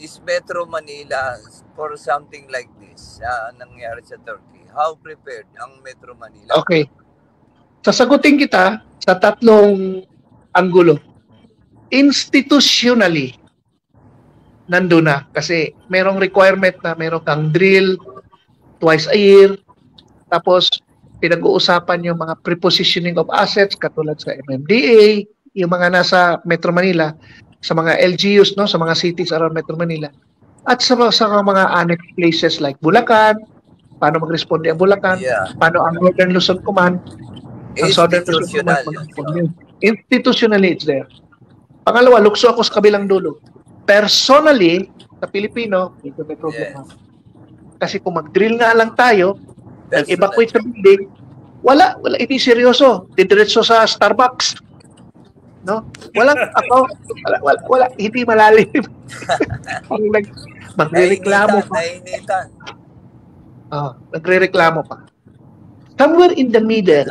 is Metro Manila for something like this nangyari sa Turkey? How prepared ang Metro Manila? Okay. Sasagutin kita sa tatlong anggulo. Institutionally, nandun na. Kasi merong requirement na meron kang drill twice a year. Tapos, pinag-uusapan yung mga prepositioning of assets katulad sa MMDA, yung mga nasa Metro Manila, sa mga LGUs, no, sa mga cities around Metro Manila. At sa mga annex places like Bulacan, paano mag-responde ang Bulacan, paano ang Northern Luzon Command, ang Southern Luzon Command. Institutionally, it's there. Pangalawa, lukso ako sa kabilang dulo. Personally, sa Pilipino, ito may problema. Kasi kung mag-drill nga lang tayo, nag-evacuate sa building, wala, hindi seryoso. Didiretso sa Starbucks. No? Wala, hindi malalim. Magre-reklamo pa. Nagre-reklamo pa. Somewhere in the middle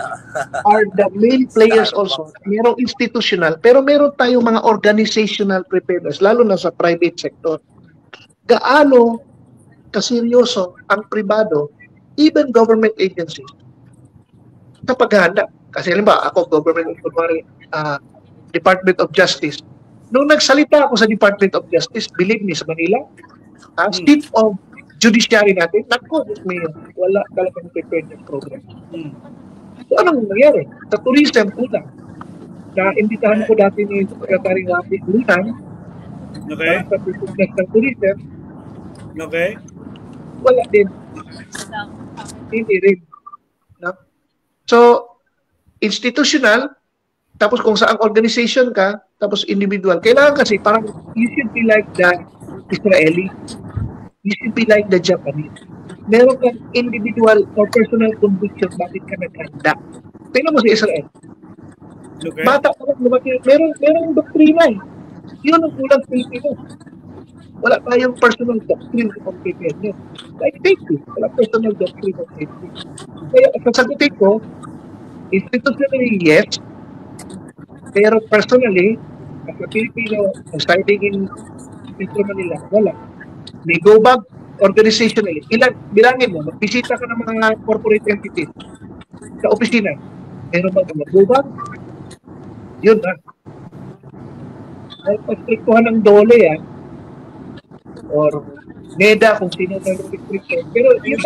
are the main players also. Merong institutional, pero meron tayong mga organizational preparedness, lalo na sa private sector. Gaano kaseryoso ang pribado, even government agencies, sa paghahanda. Kasi halimbawa, ako, Department of Justice. Nung nagsalita ako sa Department of Justice, believe me, sa Manila, state of judiciary natin, wala talagang preparedness program. So, anong nangyari? Sa tourism, una, na-imbitahan ko dati ni Secretary Rafi Lutan, sa preparedness ng tourism, wala din. Hindi rin. No? So, institutional, tapos kung saang organization ka, tapos individual. Kailangan kasi, parang you should be like the Israeli. You should be like the Japanese. Meron kang individual or personal conviction bakit ka naghanda. Tingnan mo si Israel. Bata ka lang lumaki. Merong doktrina eh. Yun ang kulang Pilipino. Wala tayong personal doctrine of preparedness. Like safety. Wala personal doctrine of safety. Kaya sasagutin ko, institutionally, yes. Pero personally, as a Filipino residing in Metro Manila, wala. May go back organizationally. Bilangin mo, magbisita ka ng mga corporate entities sa opisina. Meron ba mag-go back? Yun na. Pagstriktuhan ng dole yan, or NEDA kung sino na restriction. Pero yun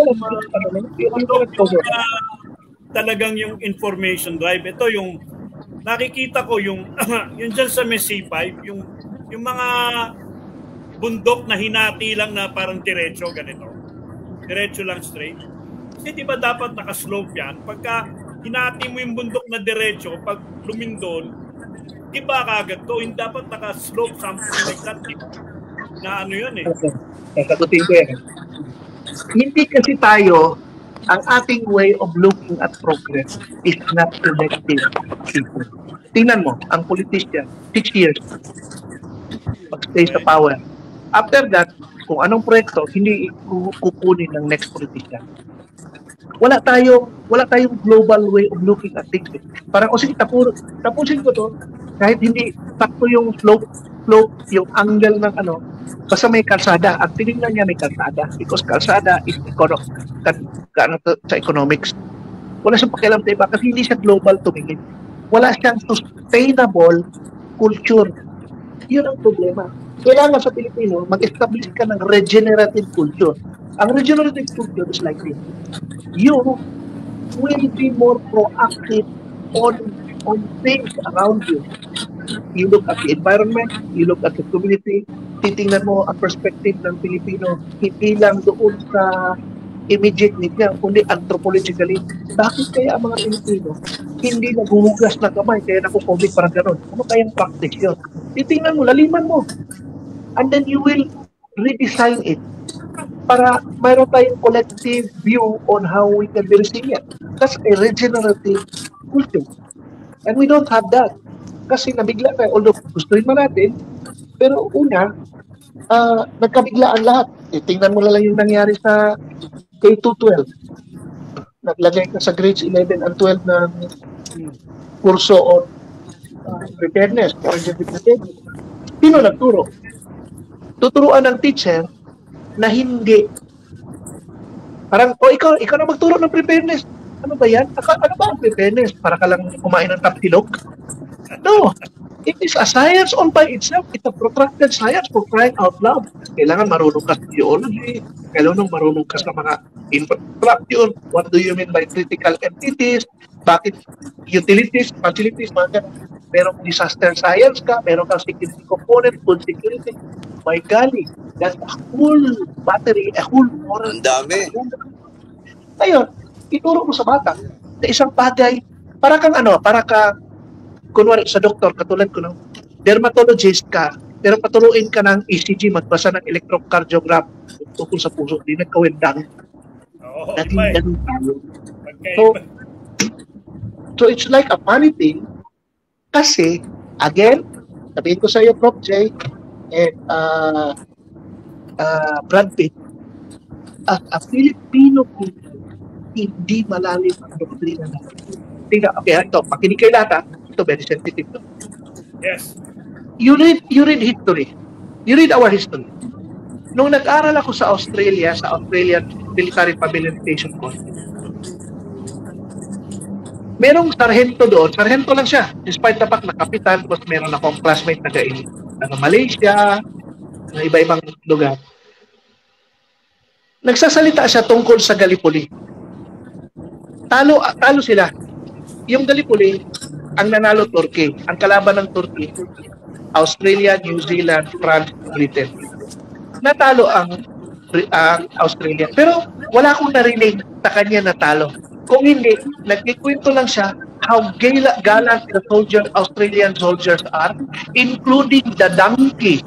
talagang yung information drive. Ito yung nakikita ko yung dyan sa C5, yung mga bundok na hinati lang na parang diretso ganito. Diretso lang straight. Kasi di ba dapat nakaslope yan? Pagka hinati mo yung bundok na diretso, pag lumindol, iba kagad to. Hindi dapat naka-slope, something like that. Na ano yun eh. Okay. Sasagutin ko yan. Hindi kasi tayo, ang ating way of looking at progress is not selective people. Tingnan mo, ang politician, 6 years, mag-stay sa power. After that, kung anong proyekto, hindi kukunin ng next politician. Wala tayong global way of looking at things. Parang, o sige, tapusin ko to, kahit hindi sakto yung slope, yung angle ng ano, basta may kalsada. At tinignan niya may kalsada because kalsada is sa economics. Wala siyang pakialam sa iba kasi hindi siya global tumingin. Wala siyang sustainable culture. Yun ang problema. Kailangan sa Pilipino, mag-establish ka ng regenerative culture. Ang regenerative culture is like this. You will be more proactive on things around you. You look at the environment, you look at the community, titingnan mo ang perspective ng Pilipino, hindi lang doon sa immediate need niya, kundi anthropologically. Bakit kaya ang mga Pilipino hindi naghuhugas ng kamay, kaya naku-COVID parang gano'n? Ano kayang practice yun? Titingnan mo, laliman mo. And then you will redesign it para mayroon tayong collective view on how we can be resilient. That's a regenerative culture. And we don't have that. Kasi nabigla tayo, although gusto rin man natin, pero una, nagkabiglaan lahat. Tingnan mo lang yung nangyari sa K-12. Naglagay ka sa grades 11 and 12 ng kurso on preparedness. Sino nagturo? Tuturuan ng teacher na hindi. Parang, ikaw na magturo ng preparedness. Ano ba yan? Ano ba ang preparedness? Para ka lang kumain ng taptilog? No. It is a science on by itself. It's a protracted science for crying out loud. Kailangan marunong ka sa geology. Kailangan marunong ka sa mga infrastructure. What do you mean by critical entities? Bakit utilities, facilities, mga ganun. Merong disaster science ka, meron kang security component, food security. My golly, that's a whole battery, a whole moral. Ang dami. Ngayon, ituro mo sa bata na isang bagay, para ka kunwari sa doktor, katulad ko ng dermatologist ka, pero paturuin ka ng ECG, magbasa ng electrocardiogram tungkol sa puso, di nagkawendang. Naging tayo. So it's like a funny thing, kasi, again, sabihin ko sa iyo, Prof. J, and Brad Pitt, as a Filipino people, hindi malalim ang doktrina natin. Tingnan, okay, ito, pakinig kayo lahat, ito very sensitive to. Yes. You read history. You read our history. Nung nag-aral ako sa Australia, sa Australian Military Rehabilitation Course, merong sarhento doon, sarhento lang siya, despite the fact na kapitan, tapos meron akong classmate na kain, Malaysia, na iba-ibang lugar. Nagsasalita siya tungkol sa Gallipoli. Talo sila. Yung Gallipoli, ang nanalo Turkey. Ang kalaban ng Turkey, Australia, New Zealand, France, Britain. Natalo ang Australia. Pero wala akong narinig sa kanya natalo. Kung hindi, nagkikwento lang siya how gallant the Australian soldiers are, including the donkey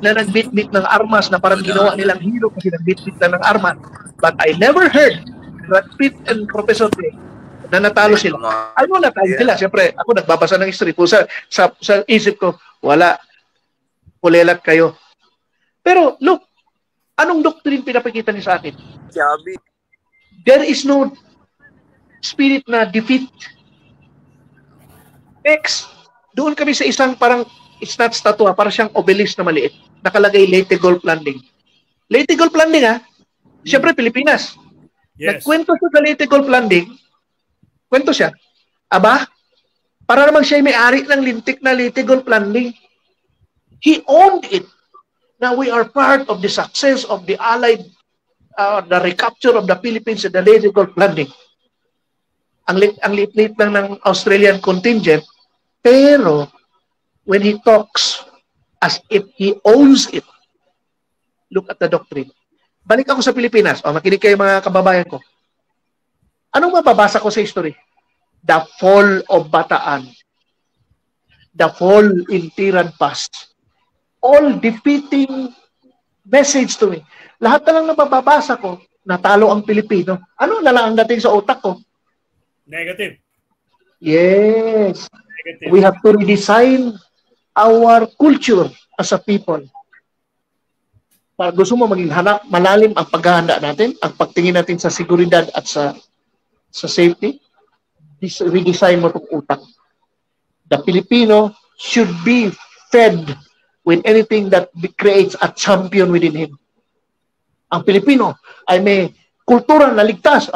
na nagbitbit ng armas na parang ginawa nilang hero kasi nagbitbit lang ng armas. But I never heard that Pitt and Professor J na natalo sila. Ano natalo sila? Siyempre, ako nagbabasa ng history po sa isip ko, wala, kulelat kayo. Pero look, anong doctrine pinapakita niya sa akin? There is no spirit na defeat. Next, doon kami sa isang parang, it's not statue, parang siyang obelisk na maliit. Nakalagay Leyte Gulf Landing. Leyte Gulf Landing siyempre Pilipinas. Yes. Nagkwento siya sa Leyte Gulf Landing, kwento siya, aba, para naman siya may-ari ng lintik na Leyte Gulf Landing. He owned it. Now we are part of the success of the Allied, the recapture of the Philippines at the Leyte Gulf Landing. Ang lit-lit lang ng Australian contingent, pero when he talks as if he owns it, look at the doctrine. Balik ako sa Pilipinas. Makinig kayo mga kababayan ko. Anong mababasa ko sa history? the fall of Bataan, the fall in Tiran Pass, all defeating message to me. Lahat na lang nababasa ko, natalo ang Pilipino. Ano na lang ang dating sa utak ko? Negative. Yes. Negative. We have to redesign our culture as a people. Para gusto mo maging malalim ang paghahanda natin, ang pagtingin natin sa seguridad at sa safety, redesign mo itong utak. The Filipino should be fed with anything that creates a champion within him. Ang Pilipino ay may kultura na ligtas.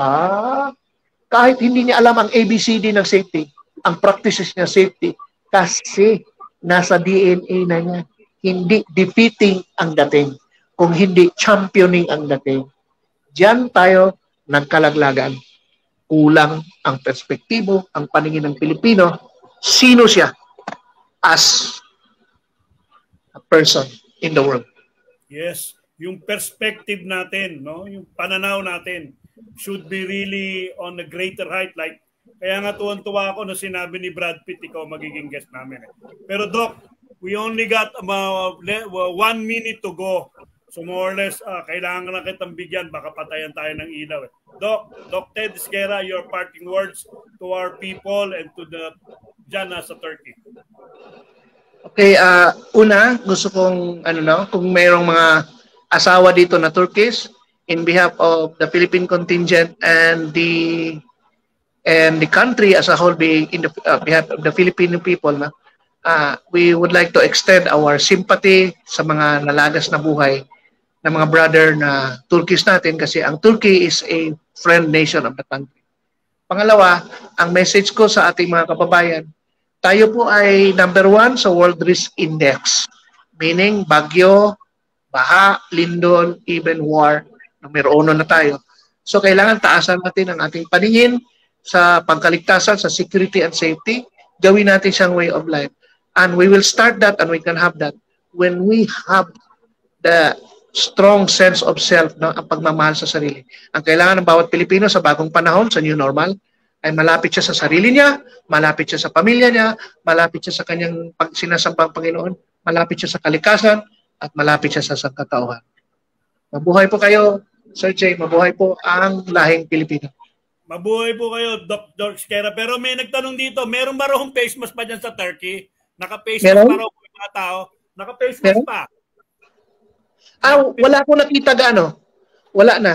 Kahit hindi niya alam ang ABCD ng safety, ang practices niya safety, kasi nasa DNA na niya. Hindi defeating ang dating, kung hindi championing ang dating. Diyan tayo nagkalaglagan. Kulang ang perspektibo, ang paningin ng Pilipino. Sino siya as a person in the world? Yes, yung perspective natin, no, yung pananaw natin should be really on a greater height. Like, kaya nga tuwan-tuwa ako na sinabi ni Brad Pitt, ikaw magiging guest namin. Pero Doc, we only got 1 minute to go. So more or less, kailangan na kitang bigyan, baka patayan tayo ng ilaw. Doc Ted Esquera, your parting words to our people and to the dyan sa Turkey. Okay, una, gusto kong, kung mayroong mga asawa dito na Turkish, in behalf of the Philippine contingent and the country as a whole, being in the behalf of the Filipino people, we would like to extend our sympathy sa mga nalagas na buhay ng mga brother na Turkish natin, kasi ang Turkey is a friend nation of the country. Pangalawa, ang message ko sa ating mga kababayan, tayo po ay number 1 sa World Risk Index, meaning bagyo, baha, lindol, even war, numero 1 na tayo. So kailangan taasan natin ang ating paningin sa pagkaligtasan, sa security and safety. Gawin natin siyang way of life. And we will start that and we can have that when we have the strong sense of self, no? Ang pagmamahal sa sarili. Ang kailangan ng bawat Pilipino sa bagong panahon, sa new normal, ay malapit siya sa sarili niya, malapit siya sa pamilya niya, malapit siya sa kanyang sinasambang Panginoon, malapit siya sa kalikasan, at malapit siya sa sangkatauhan. Mabuhay po kayo, Sir Jay, mabuhay po ang lahing Pilipino. Mabuhay po kayo, Dr. Esquera. Pero may nagtanong dito, meron ba raw face mask pa dyan sa Turkey? Naka-face mask pa raw po yung mga tao? Naka-face mask pa? Wala akong nakita gaano. Wala na.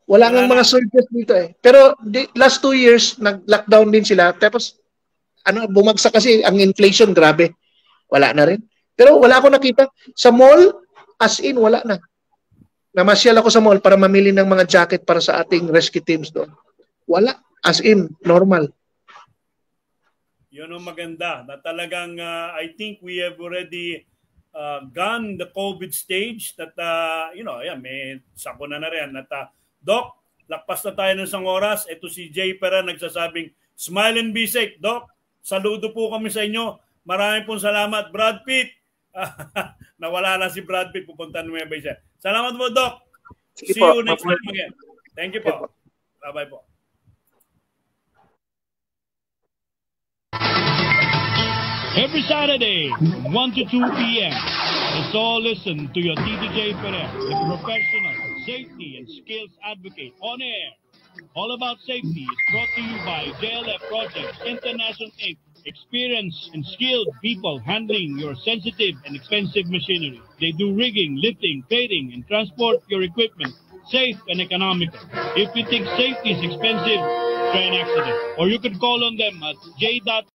Wala nang mga soldiers dito eh. Pero last 2 years, nag-lockdown din sila. Tapos, bumagsak kasi ang inflation, grabe. Wala na rin. Pero wala akong nakita. Sa mall, as in, wala na. Namasyal ako sa mall para mamili ng mga jacket para sa ating rescue teams doon. Wala. As in, normal. Yun ang maganda. Na talagang, I think we have already gone the COVID stage that, may sakuna na rin. At, Doc, lakpas na tayo ng isang oras. Ito si Jay Pera nagsasabing, smile and be safe. Doc, saludo po kami sa inyo. Maraming pong salamat. Brad Pitt. Nawala na si Brad Pitt. Pupunta naman ba siya. Salamat po, Doc. See you next time again. Thank you po. Bye-bye po. Every Saturday, 1 to 2 p.m., let's all listen to your TTJ Perez, the professional safety and skills advocate on air. All About Safety is brought to you by JLF Projects International Inc. Experienced and skilled people handling your sensitive and expensive machinery. They do rigging, lifting, plating, and transport your equipment safe and economical. If you think safety is expensive, try an accident. Or you can call on them at J.